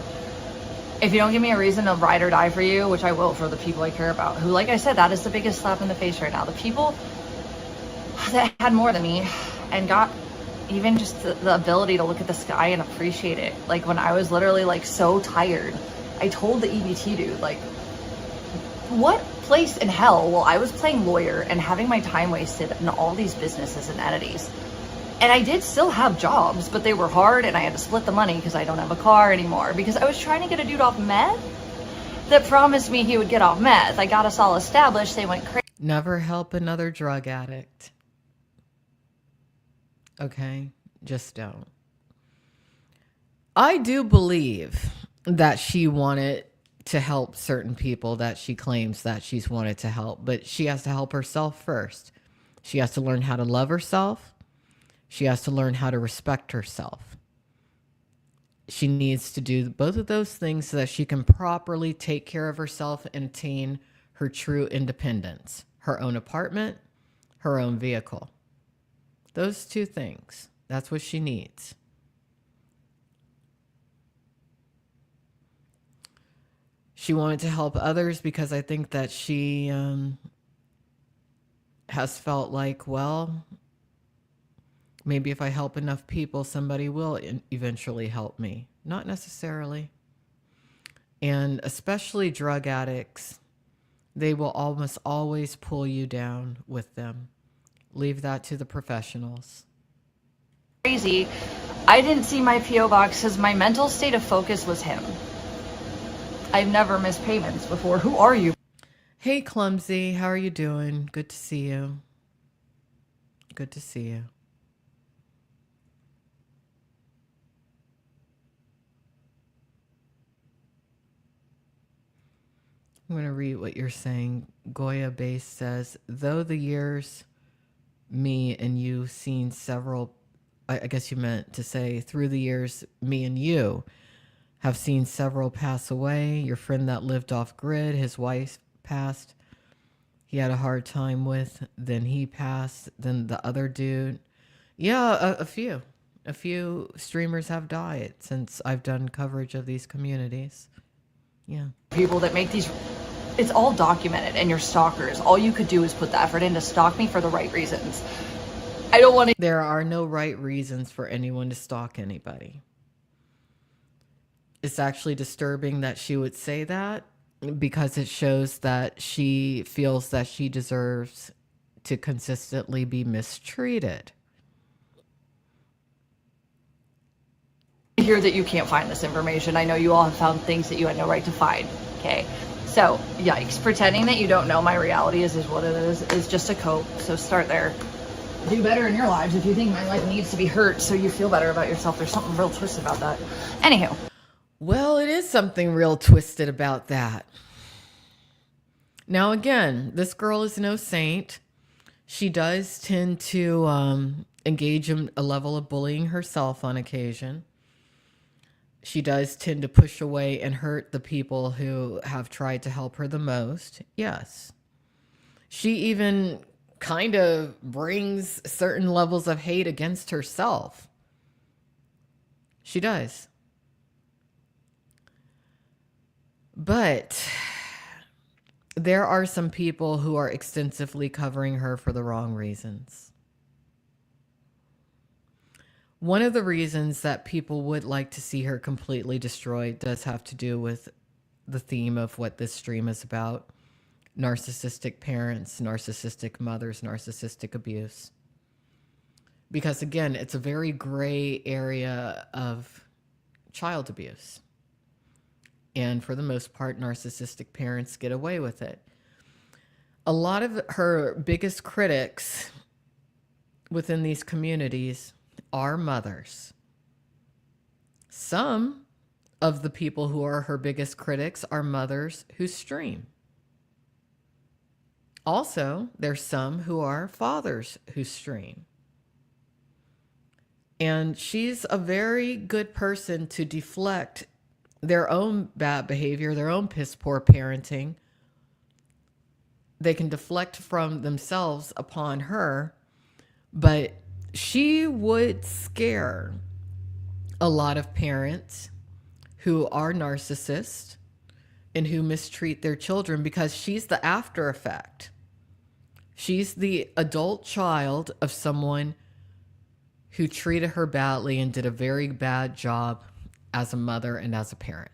If you don't give me a reason to ride or die for you, which I will for the people I care about, who, like I said, that is the biggest slap in the face right now. The people that had more than me and got even just the ability to look at the sky and appreciate it. Like when I was literally like so tired, I told the EBT dude, like, what place in hell? Well, I was playing lawyer and having my time wasted in all these businesses and entities. And I did still have jobs, but they were hard and I had to split the money because I don't have a car anymore, because I was trying to get a dude off meth that promised me he would get off meth. I got us all established. They went crazy. Never help another drug addict. Okay? Just don't. I do believe that she wanted to help certain people that she claims that she's wanted to help, but she has to help herself first. She has to learn how to love herself. She has to learn how to respect herself. She needs to do both of those things so that she can properly take care of herself and attain her true independence. Her own apartment, her own vehicle. Those two things. That's what she needs. She wanted to help others because I think that she has felt like, well, maybe if I help enough people, somebody will eventually help me. Not necessarily. And especially drug addicts They will almost always pull you down with them. Leave that to the professionals. Crazy. I didn't see my P.O. box because my mental state of focus was him. I've never missed payments before. Who are you? Hey, Clumsy, how are you doing? Good to see you. Good to see you. I'm going to read what you're saying. Goya Base says, though the years me and you seen several, I guess you meant to say, through the years me and you have seen several pass away. Your friend that lived off grid, his wife passed. He had a hard time with. Then he passed. Then the other dude. Yeah, a few. A few streamers have died since I've done coverage of these communities. Yeah. People that make these, it's all documented, and you're stalkers. All you could do is put the effort in to stalk me for the right reasons. I don't want to. There are no right reasons for anyone to stalk anybody. It's actually disturbing that she would say that, because it shows that she feels that she deserves to consistently be mistreated. Hear that you can't find this information. I know you all have found things that you had no right to find. Okay, so yikes. Pretending that you don't know my reality is what it is just a cope. So start there. Do better in your lives. If you think my life needs to be hurt so you feel better about yourself, there's something real twisted about that. Anywho. Well, it is something real twisted about that. Now, again, this girl is no saint. She does tend to engage in a level of bullying herself on occasion. She does tend to push away and hurt the people who have tried to help her the most. Yes. She even kind of brings certain levels of hate against herself. She does. But there are some people who are extensively covering her for the wrong reasons. One of the reasons that people would like to see her completely destroyed does have to do with the theme of what this stream is about. Narcissistic parents, narcissistic mothers, narcissistic abuse. Because again, it's a very gray area of child abuse. And for the most part, narcissistic parents get away with it. A lot of her biggest critics within these communities are mothers. Some of the people who are her biggest critics are mothers who stream. Also, there's some who are fathers who stream. And she's a very good person to deflect their own bad behavior, their own piss poor parenting. They can deflect from themselves upon her, but she would scare a lot of parents who are narcissists and who mistreat their children, because she's the after effect. She's the adult child of someone who treated her badly and did a very bad job as a mother and as a parent.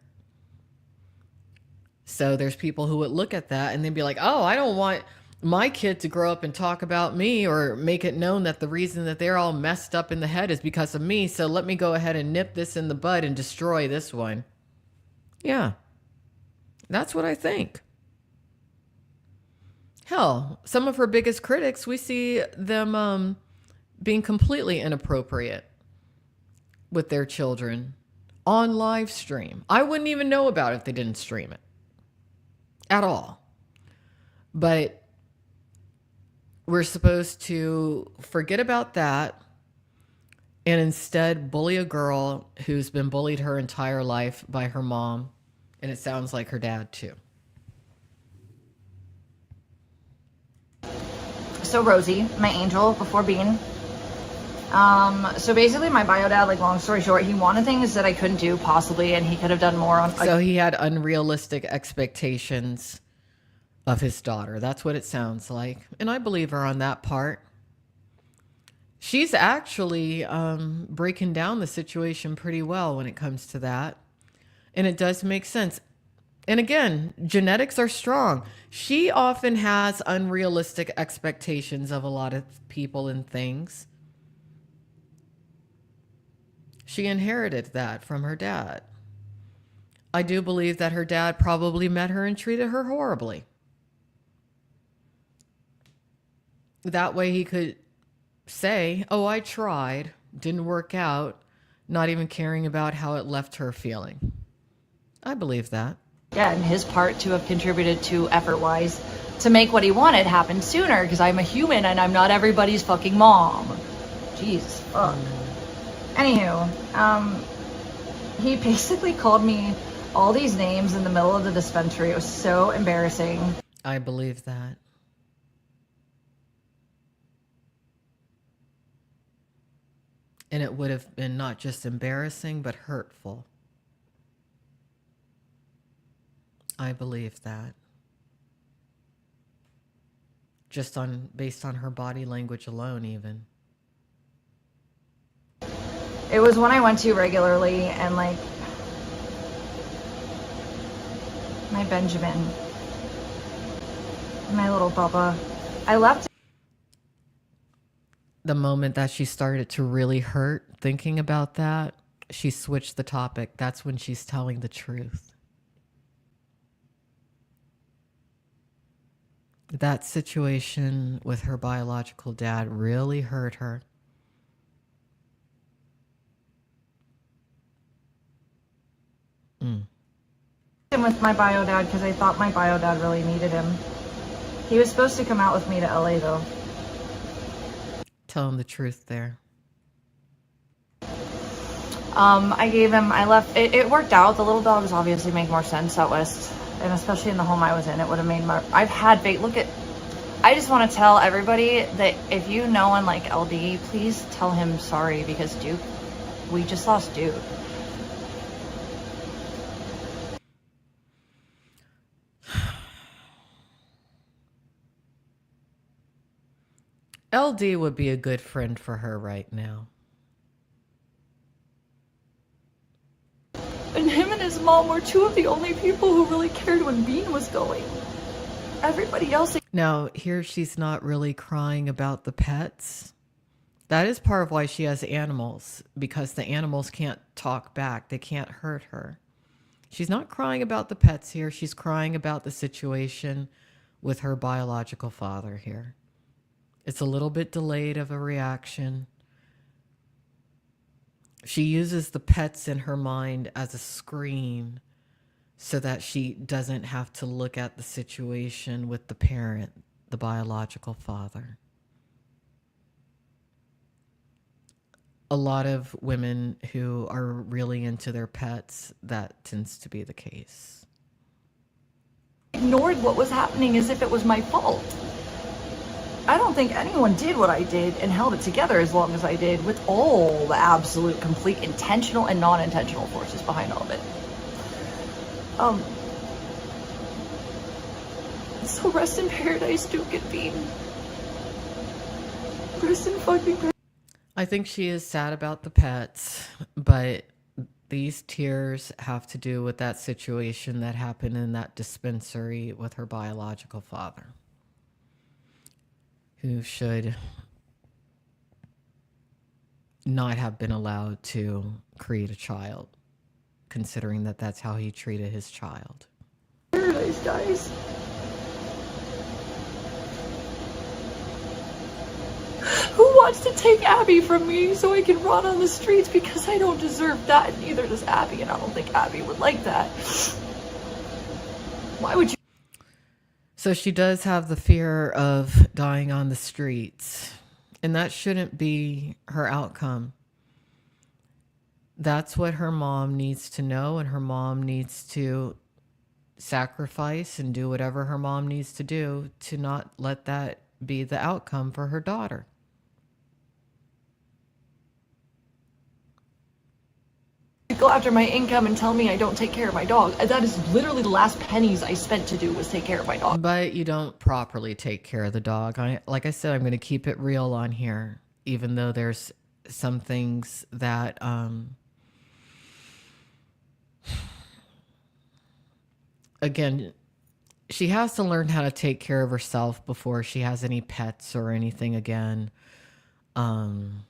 So there's people who would look at that and they'd be like, oh, I don't want my kid to grow up and talk about me or make it known that the reason that they're all messed up in the head is because of me. So let me go ahead and nip this in the bud and destroy this one. Yeah, that's what I think. Hell, some of her biggest critics, we see them being completely inappropriate with their children on live stream. I wouldn't even know about it if they didn't stream it at all. But we're supposed to forget about that and instead bully a girl who's been bullied her entire life by her mom. And it sounds like her dad too. So Rosie, my angel before Bean. So basically my bio dad, like long story short, he wanted things that I couldn't do possibly, and he could have done more on. So he had unrealistic expectations of his daughter. That's what it sounds like. And I believe her on that part. She's actually breaking down the situation pretty well when it comes to that. And it does make sense. And again, genetics are strong. She often has unrealistic expectations of a lot of people and things. She inherited that from her dad. I do believe that her dad probably met her and treated her horribly. That way he could say, oh, I tried, didn't work out, not even caring about how it left her feeling. I believe that. Yeah, and his part to have contributed to effort-wise to make what he wanted happen sooner, because I'm a human and I'm not everybody's fucking mom. Jeez, fuck. Anywho, he basically called me all these names in the middle of the dispensary. It was so embarrassing. I believe that. And it would have been not just embarrassing, but hurtful. I believe that. Just based on her body language alone, even. It was one I went to regularly, and like, my Benjamin, my little Bubba, I left. The moment that she started to really hurt thinking about that, she switched the topic. That's when she's telling the truth. That situation with her biological dad really hurt her. Him with my bio dad because I thought my bio dad really needed him. He was supposed to come out with me to LA though. Tell him the truth there. I left, it worked out. The little dogs obviously make more sense out west, and especially in the home I was in, it would have made more. I've had I just want to tell everybody that if you know and like LD, please tell him sorry, because Duke, we just lost Duke. LD would be a good friend for her right now. And him and his mom were two of the only people who really cared when Bean was going. Everybody else. Now, here she's not really crying about the pets. That is part of why she has animals, because the animals can't talk back. They can't hurt her. She's not crying about the pets here. She's crying about the situation with her biological father here. It's a little bit delayed of a reaction. She uses the pets in her mind as a screen so that she doesn't have to look at the situation with the parent, the biological father. A lot of women who are really into their pets, that tends to be the case. Ignored what was happening as if it was my fault. I don't think anyone did what I did and held it together as long as I did, with all the absolute, complete, intentional and non-intentional forces behind all of it. So rest in paradise, Duke and Bean. Rest in fucking paradise. I think she is sad about the pets, but these tears have to do with that situation that happened in that dispensary with her biological father, who should not have been allowed to create a child, considering that that's how he treated his child. Paradise, guys. Who wants to take Abby from me so I can run on the streets, because I don't deserve that, and neither does Abby, and I don't think Abby would like that. Why would you? So she does have the fear of dying on the streets, and that shouldn't be her outcome. That's what her mom needs to know, and her mom needs to sacrifice and do whatever her mom needs to do to not let that be the outcome for her daughter. Go after my income and tell me I don't take care of my dog. That is literally the last pennies I spent to do was take care of my dog. But you don't properly take care of the dog. Like I said, I'm going to keep it real on here, even though there's some things that again, she has to learn how to take care of herself before she has any pets or anything again. From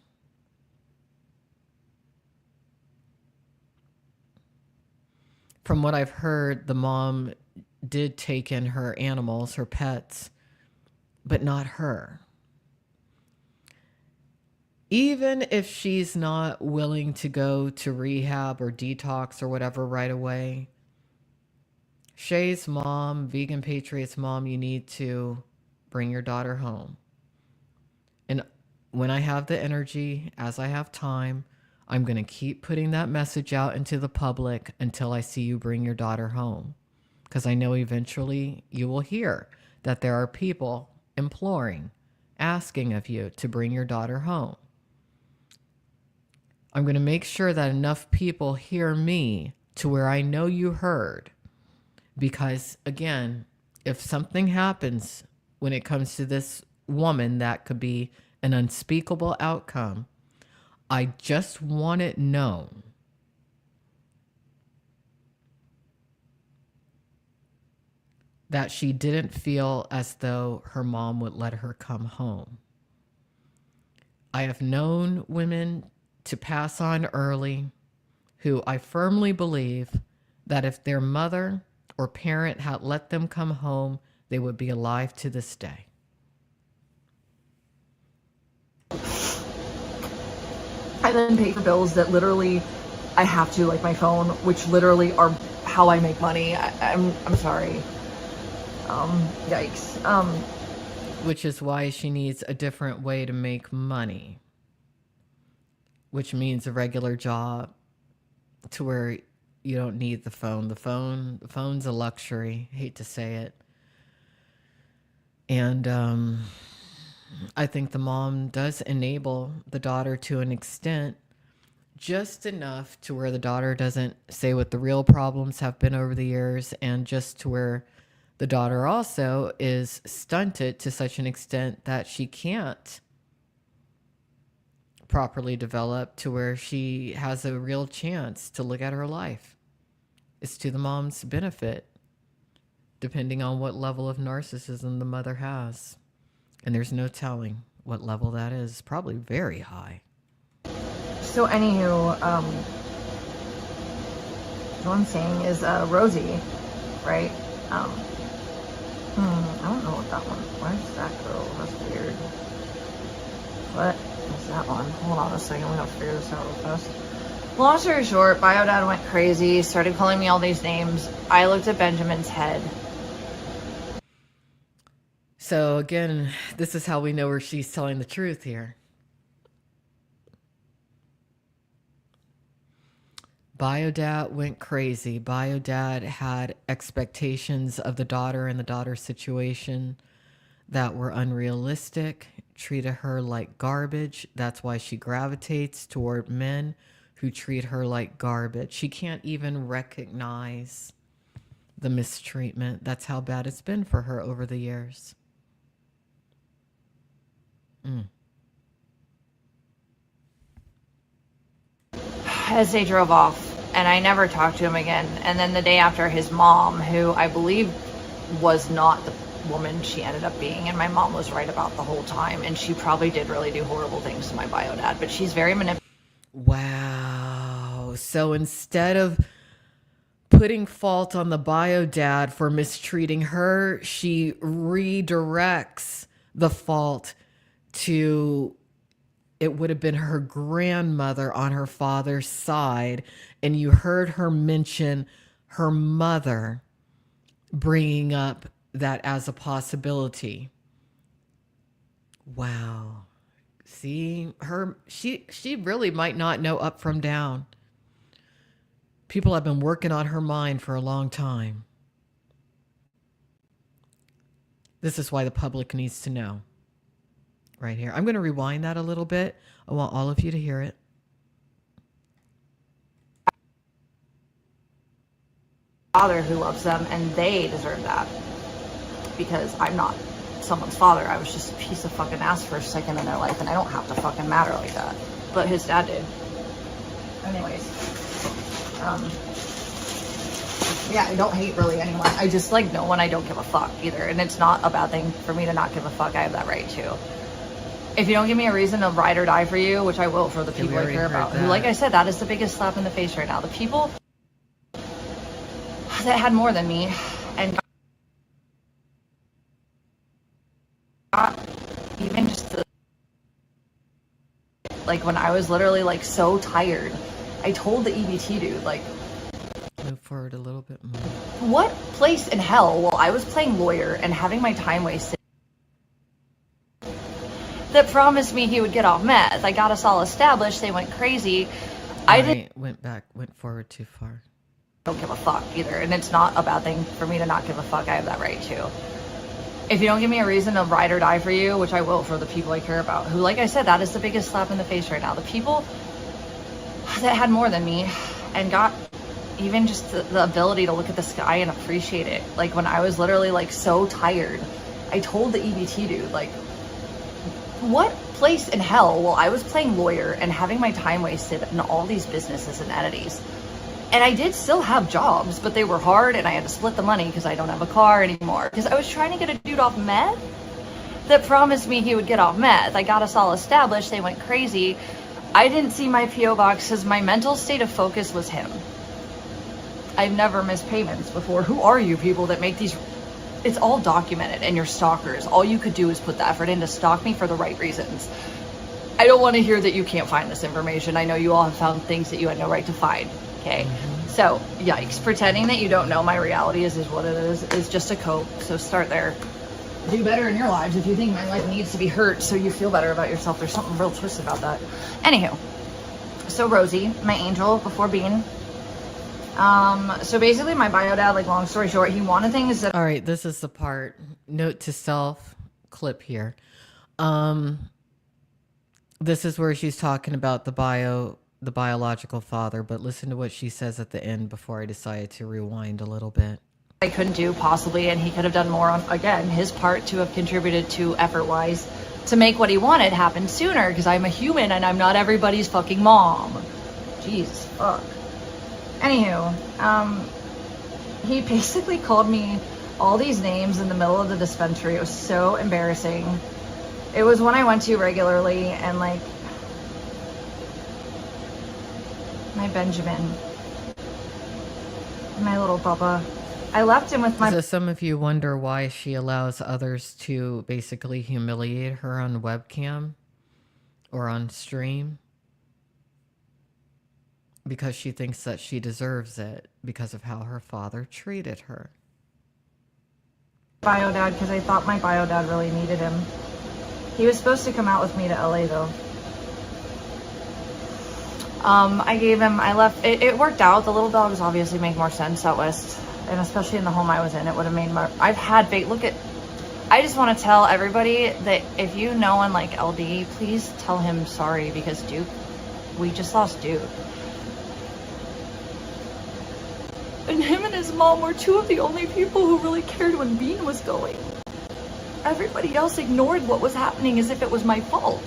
what I've heard, the mom did take in her animals, her pets, but not her. Even if she's not willing to go to rehab or detox or whatever right away, Shay's mom, Vegan Patriot's mom, you need to bring your daughter home. And when I have the energy, as I have time, I'm going to keep putting that message out into the public until I see you bring your daughter home. Because I know eventually you will hear that there are people imploring, asking of you to bring your daughter home. I'm going to make sure that enough people hear me to where I know you heard. Because again, if something happens when it comes to this woman, that could be an unspeakable outcome. I just want it known that she didn't feel as though her mom would let her come home. I have known women to pass on early who I firmly believe that if their mother or parent had let them come home, they would be alive to this day. I then pay for bills that literally I have to, like my phone, which literally are how I make money. I'm sorry. Yikes. Which is why she needs a different way to make money, which means a regular job to where you don't need the phone. The phone's a luxury. I hate to say it. And I think the mom does enable the daughter to an extent, just enough to where the daughter doesn't say what the real problems have been over the years, and just to where the daughter also is stunted to such an extent that she can't properly develop to where she has a real chance to look at her life. It's to the mom's benefit, depending on what level of narcissism the mother has. And there's no telling what level that is. Probably very high. So anywho, what I'm saying is Rosie, right? I don't know what that one. Where's that girl? That's weird. What is that one? Hold on a second. We gotta figure this out real fast. Long story short, Bio Dad went crazy, started calling me all these names. I looked at Benjamin's head. So again, this is how we know where she's telling the truth here. Biodad went crazy. Biodad had expectations of the daughter and the daughter's situation that were unrealistic, treated her like garbage. That's why she gravitates toward men who treat her like garbage. She can't even recognize the mistreatment. That's how bad it's been for her over the years. As they drove off, and I never talked to him again. And then the day after, his mom, who I believe was not the woman she ended up being, and my mom was right about the whole time, and she probably did really do horrible things to my bio dad, but she's very manipulative. Wow. So instead of putting fault on the bio dad for mistreating her, she redirects the fault to, it would have been her grandmother on her father's side. And you heard her mention her mother, bringing up that as a possibility. Wow. See, she really might not know up from down. People have been working on her mind for a long time. This is why the public needs to know. Right here. I'm going to rewind that a little bit. I want all of you to hear it. Father who loves them, and they deserve that, because I'm not someone's father. I was just a piece of fucking ass for a second in their life, and I don't have to fucking matter like that. But his dad did. Anyways, Yeah, I don't hate really anyone. I just like no one. I don't give a fuck either. And it's not a bad thing for me to not give a fuck. I have that right too. If you don't give me a reason to ride or die for you, which I will for the people I care about, who, like I said, that is the biggest slap in the face right now. The people that had more than me and got even just the, like when I was literally like so tired, I told the EBT dude, like, Move forward a little bit more. what place in hell while I was playing lawyer and having my time wasted that promised me he would get off meth? I got us all established. They went crazy. I didn't Went forward too far. don't give a fuck either. And it's not a bad thing for me to not give a fuck. I have that right too. If you don't give me a reason to ride or die for you, which I will for the people I care about, who, like I said, that is the biggest slap in the face right now. The people that had more than me and got even just the ability to look at the sky and appreciate it. Like when I was literally like so tired, I told the EBT dude, like, what place in hell while I was playing lawyer and having my time wasted in all these businesses and entities? And I did still have jobs, but they were hard and I had to split the money because I don't have a car anymore. Because I was trying to get a dude off meth that promised me he would get off meth. I got us all established. They went crazy. I didn't see my P.O. box because my mental state of focus was him. I've never missed payments before. Who are you people that make these? It's all documented and you're stalkers. All you could do is put the effort in to stalk me for the right reasons. I don't want to hear that you can't find this information. I know you all have found things that you had no right to find. Okay. So yikes. Pretending that you don't know my reality is what it is just a cope. So start there. Do better in your lives if you think my life needs to be hurt so you feel better about yourself. There's something real twisted about that. Anywho, so Rosie, my angel before Bean. So basically my bio dad, like long story short, he wanted things that. All right, this is the part. Note to self, clip here. This is where she's talking about the biological father, but listen to what she says at the end before I decided to rewind a little bit. I couldn't do possibly, and he could have done more on, again, his part to have contributed to effort-wise to make what he wanted happen sooner, because I'm a human and I'm not everybody's fucking mom. Jesus fuck. Anywho, he basically called me all these names in the middle of the dispensary. It was so embarrassing. It was one I went to regularly, and like, my Benjamin, my little Bubba. I left him with my. So some of you wonder why she allows others to basically humiliate her on webcam or on stream. Because she thinks that she deserves it because of how her father treated her. Bio dad, because I thought my bio dad really needed him. He was supposed to come out with me to LA though. I left, it worked out. The little dogs obviously make more sense out west. And especially in the home I was in, it would have made more. I've had bait. Look at, I just want to tell everybody that if you know one like LD, please tell him sorry, because Duke, we just lost Duke. And him and his mom were two of the only people who really cared when Bean was going. Everybody else ignored what was happening as if it was my fault.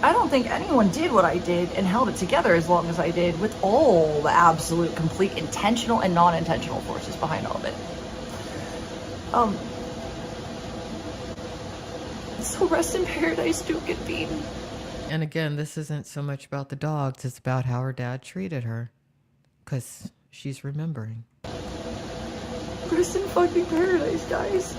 I don't think anyone did what I did and held it together as long as I did, with all the absolute, complete, intentional and non-intentional forces behind all of it. So rest in paradise, Duke and Bean. And again, this isn't so much about the dogs, it's about how her dad treated her. Because she's remembering. Rest in fucking paradise, guys.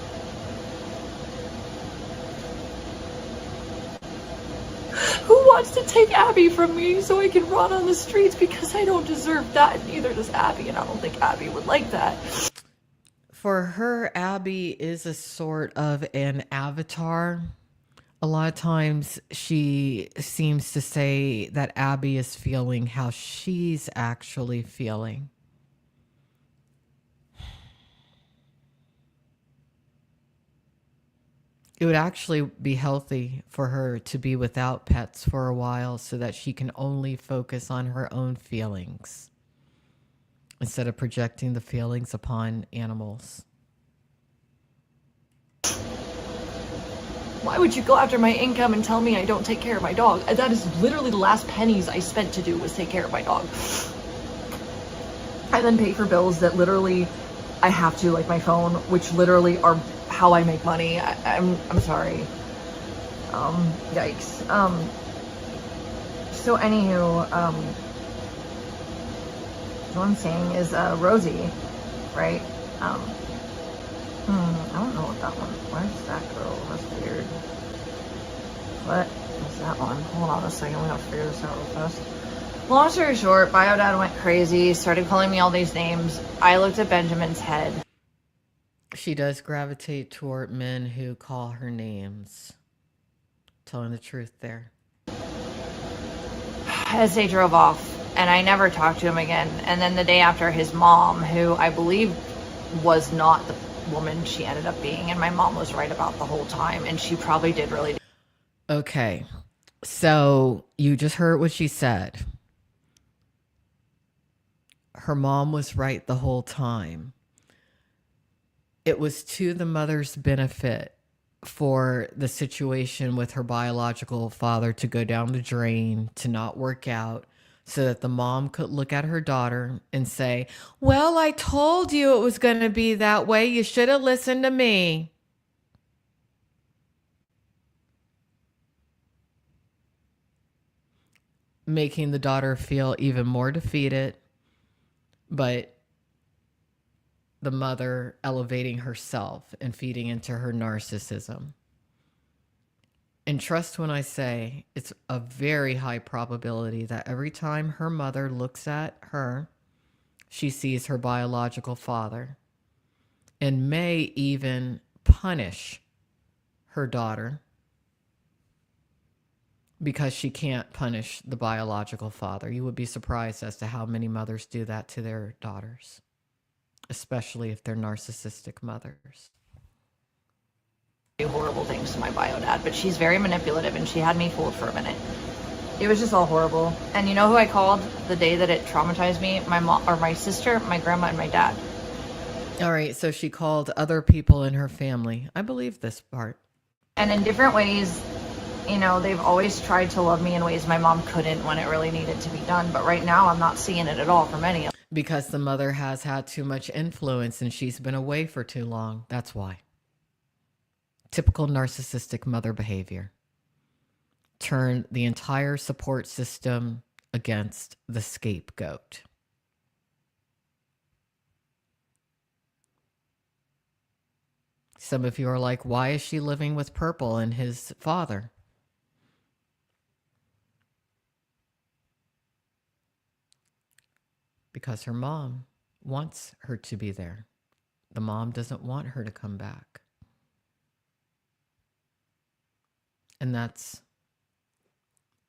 Who wants to take Abby from me so I can run on the streets, because I don't deserve that, neither does Abby, and I don't think Abby would like that. For her, Abby is a sort of an avatar. A lot of times she seems to say that Abby is feeling how she's actually feeling. It would actually be healthy for her to be without pets for a while so that she can only focus on her own feelings instead of projecting the feelings upon animals. Why would you go after my income and tell me I don't take care of my dog? That is literally the last pennies I spent to do was take care of my dog. I then pay for bills that literally I have to, like my phone, which literally are how I make money. I'm sorry. Yikes. So anywho, what I'm saying is, Rosie, right? I don't know what that one, where's that girl? That's weird. What is that one? Hold on a second, we gotta figure this out real fast. Long story short, Bio Dad went crazy, started calling me all these names. I looked at Benjamin's head. She does gravitate toward men who call her names. Telling the truth there. As they drove off, and I never talked to him again. And then the day after, his mom, who I believe was not the woman she ended up being, and my mom was right about the whole time, and she probably did really. Okay, so you just heard what she said. Her mom was right the whole time. It was to the mother's benefit for the situation with her biological father to go down the drain, to not work out, so that the mom could look at her daughter and say, well, I told you it was going to be that way. You should have listened to me. Making the daughter feel even more defeated, but the mother elevating herself and feeding into her narcissism. And trust when I say it's a very high probability that every time her mother looks at her, she sees her biological father and may even punish her daughter because she can't punish the biological father. You would be surprised as to how many mothers do that to their daughters, especially if they're narcissistic mothers. Horrible things to my bio dad, but she's very manipulative, and she had me fooled for a minute. It was just all horrible. And you know who I called the day that it traumatized me? My mom, or my sister, my grandma, and my dad. All right, so she called other people in her family. I believe this part. And in different ways, you know, they've always tried to love me in ways my mom couldn't when it really needed to be done. But right now, I'm not seeing it at all from any of them. Because the mother has had too much influence and she's been away for too long. That's why. Typical narcissistic mother behavior. Turn the entire support system against the scapegoat. Some of you are like, why is she living with Purple and his father? Because her mom wants her to be there. The mom doesn't want her to come back. And that's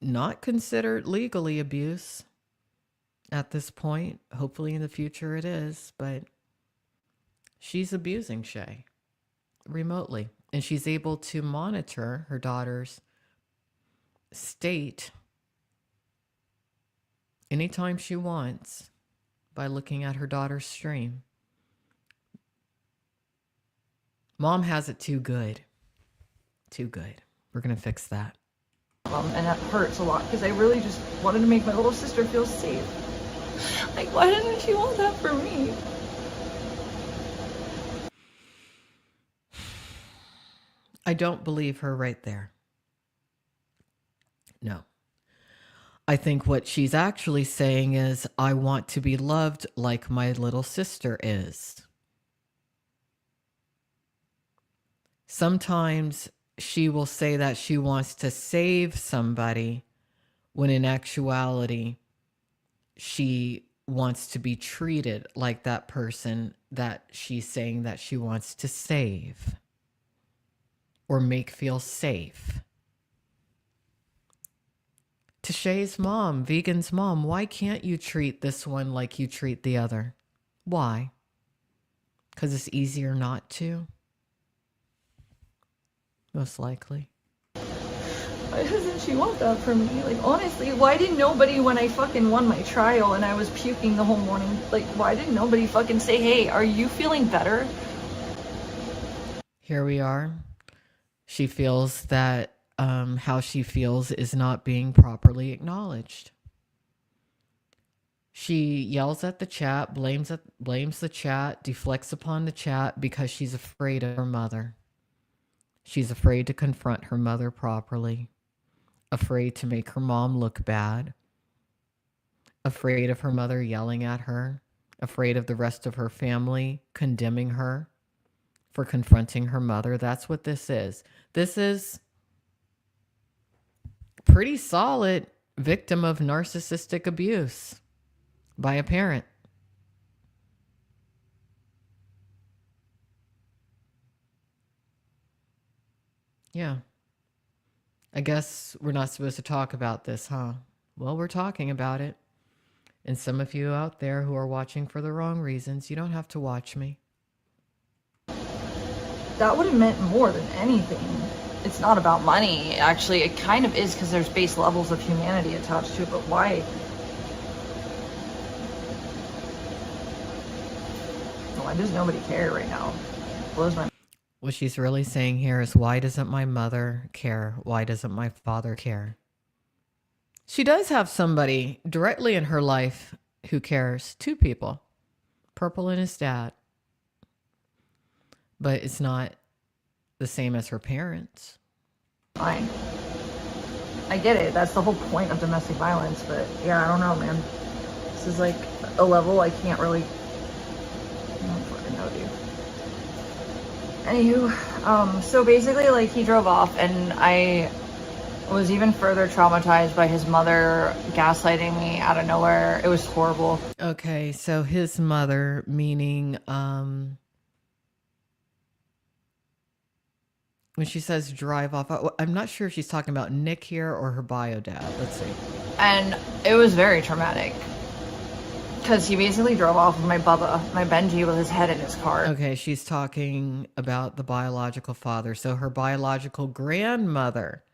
not considered legally abuse at this point. Hopefully in the future it is, but she's abusing Shay remotely. And she's able to monitor her daughter's state anytime she wants by looking at her daughter's stream. Mom has it too good. Too good. We're going to fix that. And that hurts a lot because I really just wanted to make my little sister feel safe. Like, why didn't she want that for me? I don't believe her right there. No. I think what she's actually saying is, I want to be loved like my little sister is. Sometimes she will say that she wants to save somebody when in actuality, she wants to be treated like that person that she's saying that she wants to save or make feel safe. To Shay's mom, Vegan's mom, why can't you treat this one like you treat the other? Why? Because it's easier not to? Most likely. Why doesn't she want that from me? Like, honestly, why didn't nobody, when I fucking won my trial and I was puking the whole morning, like, why didn't nobody fucking say, hey, are you feeling better? Here we are. She feels that how she feels is not being properly acknowledged. She yells at the chat, blames the chat, deflects upon the chat because she's afraid of her mother. She's afraid to confront her mother properly, afraid to make her mom look bad, afraid of her mother yelling at her, afraid of the rest of her family condemning her for confronting her mother. That's what this is. This is pretty solid victim of narcissistic abuse by a parent. Yeah. I guess we're not supposed to talk about this, huh? Well, we're talking about it. And some of you out there who are watching for the wrong reasons, you don't have to watch me. That would have meant more than anything. It's not about money. Actually, it kind of is, because there's base levels of humanity attached to it, but why? Why does nobody care right now? Blows my... What she's really saying here is, why doesn't my mother care? Why doesn't my father care? She does have somebody directly in her life who cares. Two people, Purple and his dad. But it's not the same as her parents. Fine. I get it. That's the whole point of domestic violence. But yeah, I don't know, man. This is like a level I can't really... I don't fucking know, dude. Anywho, so basically, like, he drove off, and I was even further traumatized by his mother gaslighting me out of nowhere. It was horrible. Okay, so his mother, meaning, when she says drive off, I'm not sure if she's talking about Nick here or her bio dad. Let's see. And it was very traumatic. Because he basically drove off with my Bubba, my Benji, with his head in his car. Okay, she's talking about the biological father. So her biological grandmother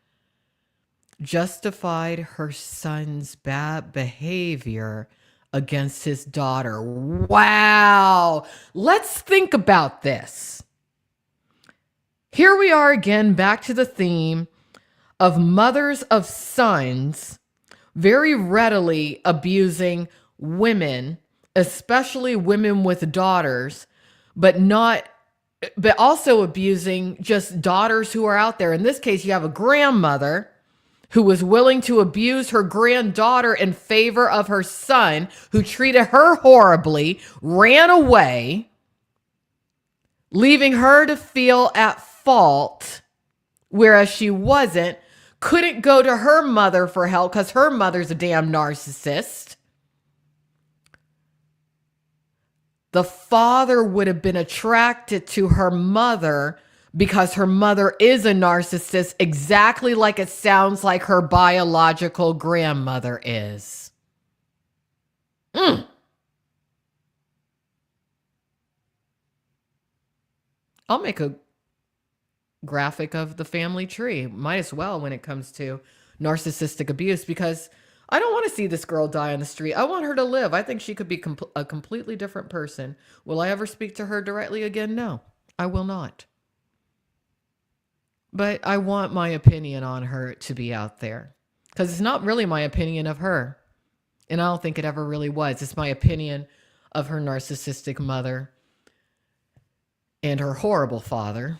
justified her son's bad behavior against his daughter. Wow. Let's think about this. Here we are again, back to the theme of mothers of sons very readily abusing women, especially women with daughters, but also abusing just daughters who are out there. In this case, you have a grandmother who was willing to abuse her granddaughter in favor of her son, who treated her horribly, ran away, leaving her to feel at fault, whereas she wasn't, couldn't go to her mother for help because her mother's a damn narcissist. The father would have been attracted to her mother because her mother is a narcissist, exactly like it sounds like her biological grandmother is. I'll make a graphic of the family tree. Might as well when it comes to narcissistic abuse, because I don't want to see this girl die on the street. I want her to live. I think she could be a completely different person. Will I ever speak to her directly again? No, I will not. But I want my opinion on her to be out there, because it's not really my opinion of her. And I don't think it ever really was. It's my opinion of her narcissistic mother and her horrible father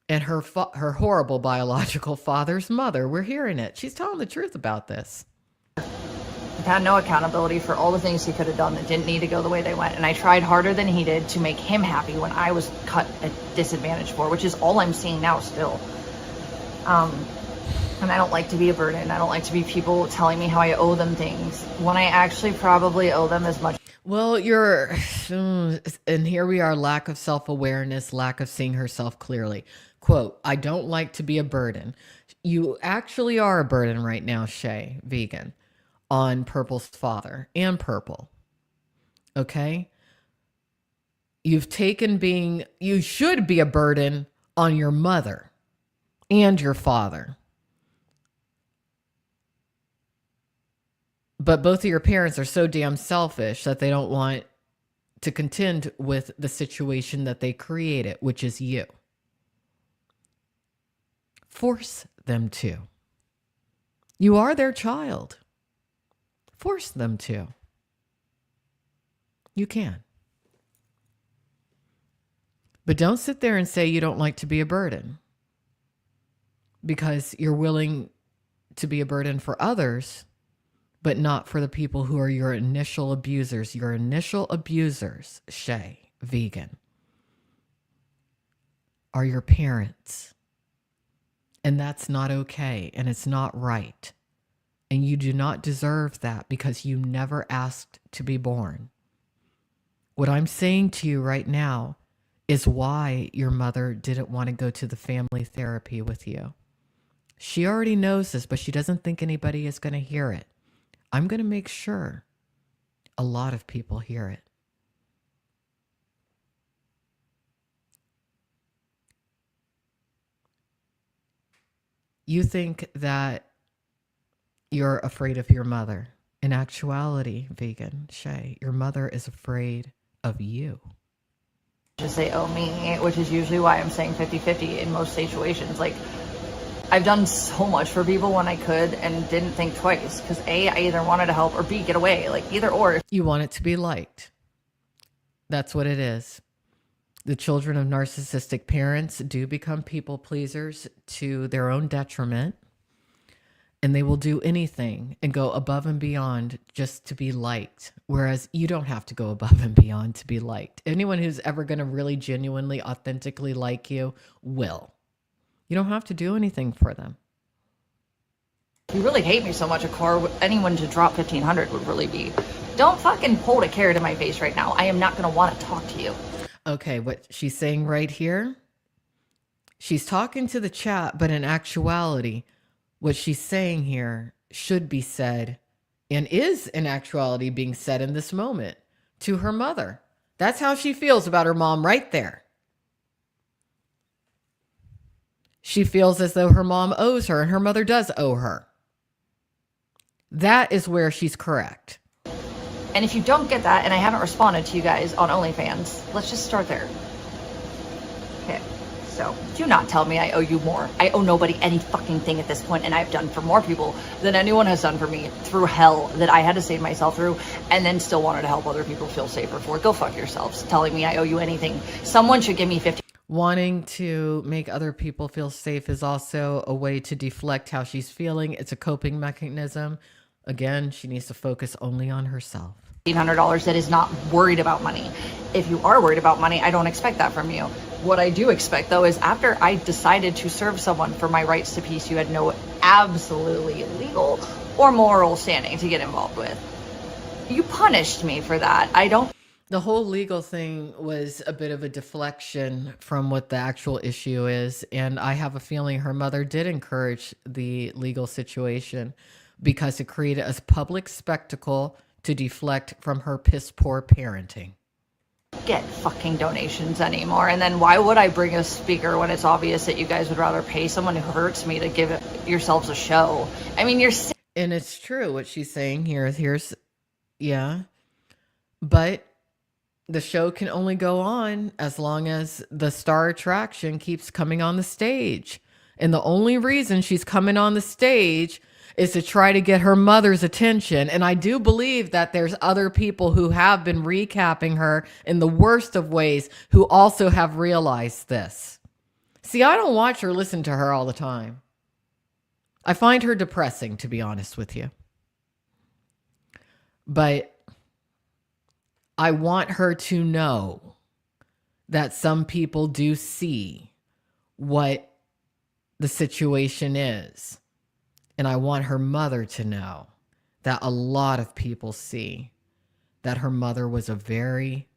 and her horrible biological father's mother. We're hearing it. She's telling the truth about this. Had no accountability for all the things he could have done that didn't need to go the way they went. And I tried harder than he did to make him happy when I was cut at disadvantage for, which is all I'm seeing now still. And I don't like to be a burden. I don't like to be people telling me how I owe them things when I actually probably owe them as much. Well, and here we are, lack of self-awareness, lack of seeing herself clearly. Quote, I don't like to be a burden. You actually are a burden right now, Shay, vegan, on Purple's father and Purple. Okay? You should be a burden on your mother and your father. But both of your parents are so damn selfish that they don't want to contend with the situation that they created, which is you. Force them to. You are their child. Force them to. You can. But don't sit there and say you don't like to be a burden, because you're willing to be a burden for others, but not for the people who are your initial abusers. Your initial abusers, Shay, vegan, are your parents. And that's not okay. And it's not right. And you do not deserve that because you never asked to be born. What I'm saying to you right now is why your mother didn't want to go to the family therapy with you. She already knows this, but she doesn't think anybody is going to hear it. I'm going to make sure a lot of people hear it. You think that you're afraid of your mother. In actuality, vegan, Shay, your mother is afraid of you. Just say, oh, me, which is usually why I'm saying 50-50 in most situations. Like, I've done so much for people when I could and didn't think twice because A, I either wanted to help or B, get away. Like, either or. You want it to be liked. That's what it is. The children of narcissistic parents do become people pleasers to their own detriment, and they will do anything and go above and beyond just to be liked. Whereas you don't have to go above and beyond to be liked. Anyone who's ever going to really genuinely, authentically like you will. You don't have to do anything for them. If you really hate me so much, a car, anyone to drop 1,500 would really be. Don't fucking hold a carrot in my face right now. I am not going to want to talk to you. Okay, what she's saying right here, she's talking to the chat, but in actuality, what she's saying here should be said and is in actuality being said in this moment to her mother. That's how she feels about her mom right there. She feels as though her mom owes her and her mother does owe her. That is where she's correct. And if you don't get that, and I haven't responded to you guys on OnlyFans, let's just start there. Okay, so do not tell me I owe you more. I owe nobody any fucking thing at this point, and I've done for more people than anyone has done for me through hell that I had to save myself through, and then still wanted to help other people feel safer for. Go fuck yourselves, telling me I owe you anything. Someone should give me 50. Wanting to make other people feel safe is also a way to deflect how she's feeling. It's a coping mechanism. Again, she needs to focus only on herself. $1,800 that is not worried about money. If you are worried about money, I don't expect that from you. What I do expect, though, is after I decided to serve someone for my rights to peace, you had no absolutely legal or moral standing to get involved with. You punished me for that. The whole legal thing was a bit of a deflection from what the actual issue is. And I have a feeling her mother did encourage the legal situation because it created a public spectacle to deflect from her piss poor parenting. Get fucking donations anymore. And then why would I bring a speaker when it's obvious that you guys would rather pay someone who hurts me to give yourselves a show? I mean, you're sick. And it's true what she's saying here. Yeah. But the show can only go on as long as the star attraction keeps coming on the stage. And the only reason she's coming on the stage is to try to get her mother's attention. And I do believe that there's other people who have been recapping her in the worst of ways who also have realized this. See, I don't watch or listen to her all the time. I find her depressing, to be honest with you. But I want her to know that some people do see what the situation is. And I want her mother to know that a lot of people see that her mother was a very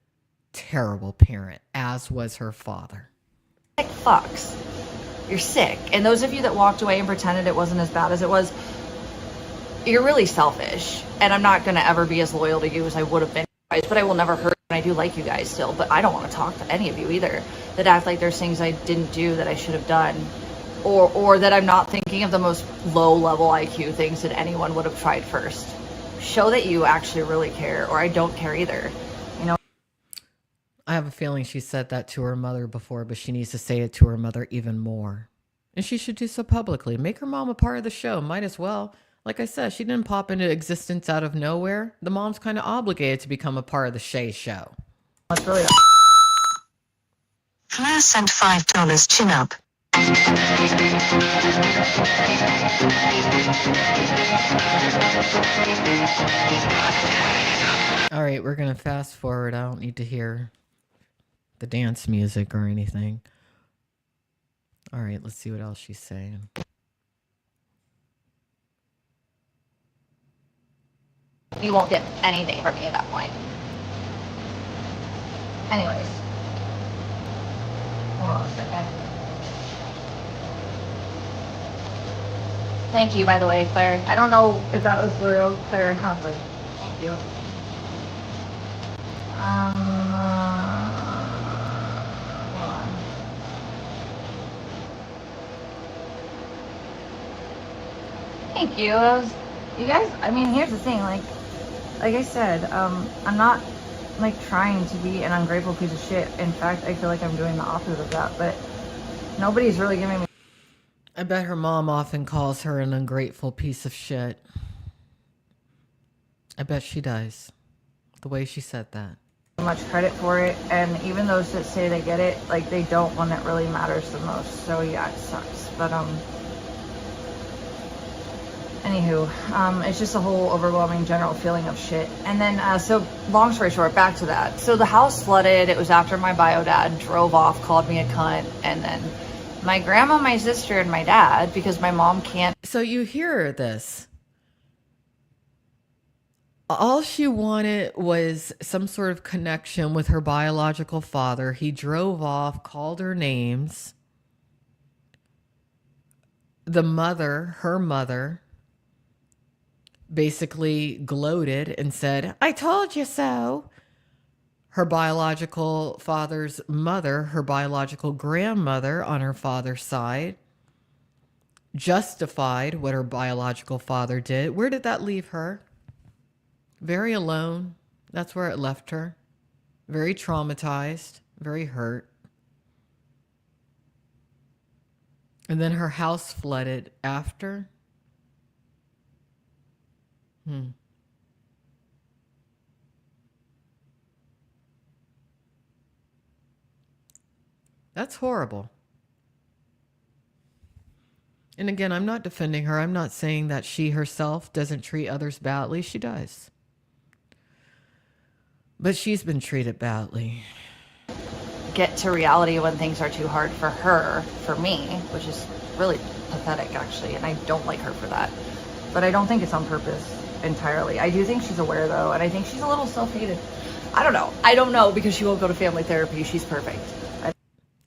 terrible parent, as was her father. Sick fucks. You're sick. And those of you that walked away and pretended it wasn't as bad as it was, you're really selfish. And I'm not going to ever be as loyal to you as I would have been. But I will never hurt you. And I do like you guys still. But I don't want to talk to any of you either that act like there's things I didn't do that I should have done. Or that I'm not thinking of the most low-level IQ things that anyone would have tried first. Show that you actually really care, or I don't care either. You know? I have a feeling she said that to her mother before, but she needs to say it to her mother even more. And she should do so publicly. Make her mom a part of the show. Might as well. Like I said, she didn't pop into existence out of nowhere. The mom's kind of obligated to become a part of the Shay show. It's really Fleur sent $5 chin up. All right, we're going to fast forward. I don't need to hear the dance music or anything. All right, let's see what else she's saying. You won't get anything from me at that point. Anyways. Hold on a second. Thank you, by the way, Claire. I don't know if that was real, Claire, or not, but thank you. Hold on. Thank you. You guys, I mean, here's the thing, like I said, I'm not like trying to be an ungrateful piece of shit. In fact, I feel like I'm doing the opposite of that, but nobody's really giving me. I bet her mom often calls her an ungrateful piece of shit. I bet she does. The way she said that. Much credit for it, and even those that say they get it, like they don't when it really matters the most. So yeah, it sucks. But anywho, it's just a whole overwhelming general feeling of shit. And then so long story short, back to that. So the house flooded. It was after my bio dad drove off, called me a cunt, and then my grandma, my sister, and my dad, because my mom can't. So you hear this. All she wanted was some sort of connection with her biological father. He drove off, called her names. The mother, her mother, basically gloated and said, "I told you so." Her biological father's mother, her biological grandmother on her father's side, justified what her biological father did. Where did that leave her? Very alone. That's where it left her. Very traumatized, very hurt. And then her house flooded after. That's horrible. And again, I'm not defending her. I'm not saying that she herself doesn't treat others badly. She does. But she's been treated badly. Get to reality when things are too hard for her, for me, which is really pathetic actually, and I don't like her for that. But I don't think it's on purpose entirely. I do think she's aware though, and I think she's a little self-hated. I don't know because she won't go to family therapy. She's perfect.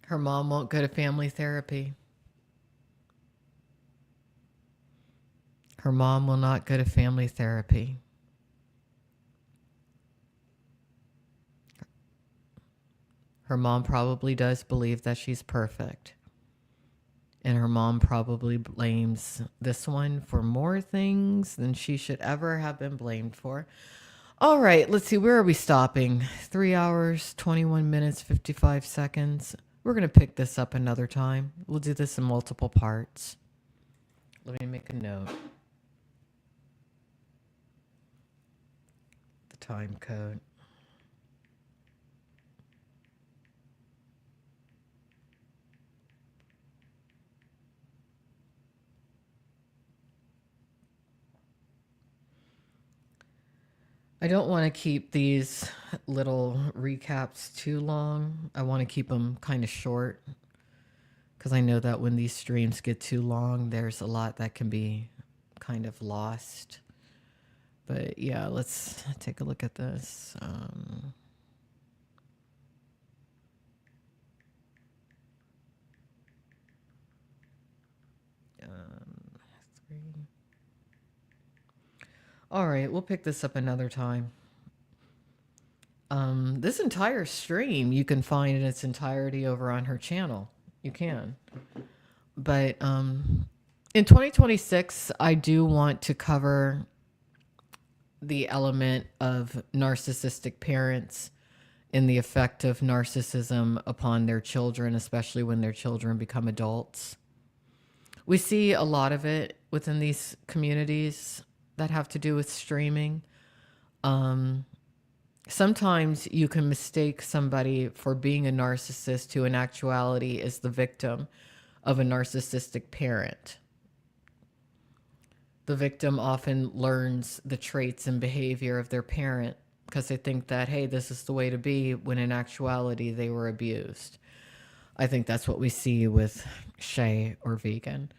Her mom won't go to family therapy. Her mom will not go to family therapy. Her mom probably does believe that she's perfect. And her mom probably blames this one for more things than she should ever have been blamed for. All right, let's see. Where are we stopping? 3 hours, 21 minutes, 55 seconds. We're going to pick this up another time. We'll do this in multiple parts. Let me make a note. The time code. I don't want to keep these little recaps too long. I want to keep them kind of short because I know that when these streams get too long, there's a lot that can be kind of lost. But yeah, let's take a look at this. All right, we'll pick this up another time. This entire stream you can find in its entirety over on her channel. You can. But in 2026, I do want to cover the element of narcissistic parents and the effect of narcissism upon their children, especially when their children become adults. We see a lot of it within these communities that have to do with streaming. Sometimes you can mistake somebody for being a narcissist who in actuality is the victim of a narcissistic parent. The victim often learns the traits and behavior of their parent because they think that, hey, this is the way to be, when in actuality they were abused. I think that's what we see with Shay or Vegan.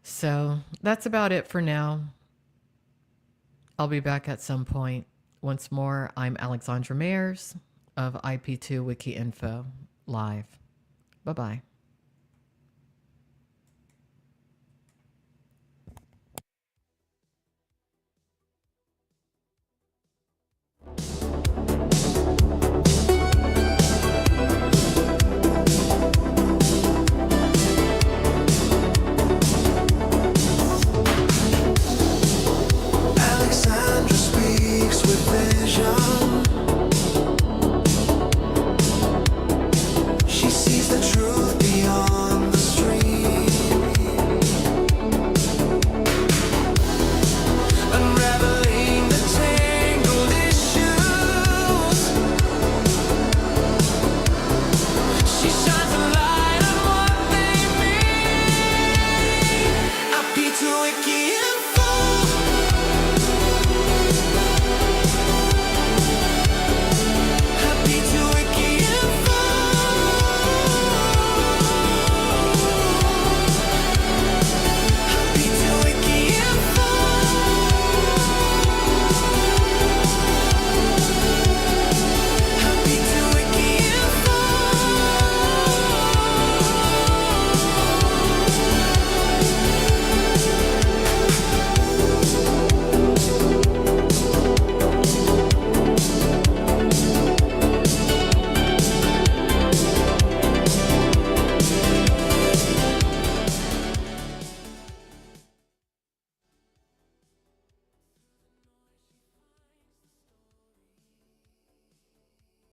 So that's about it for now. I'll be back at some point. Once more, I'm Alexandra Mayers of IP2 Wiki Info Live. Bye-bye.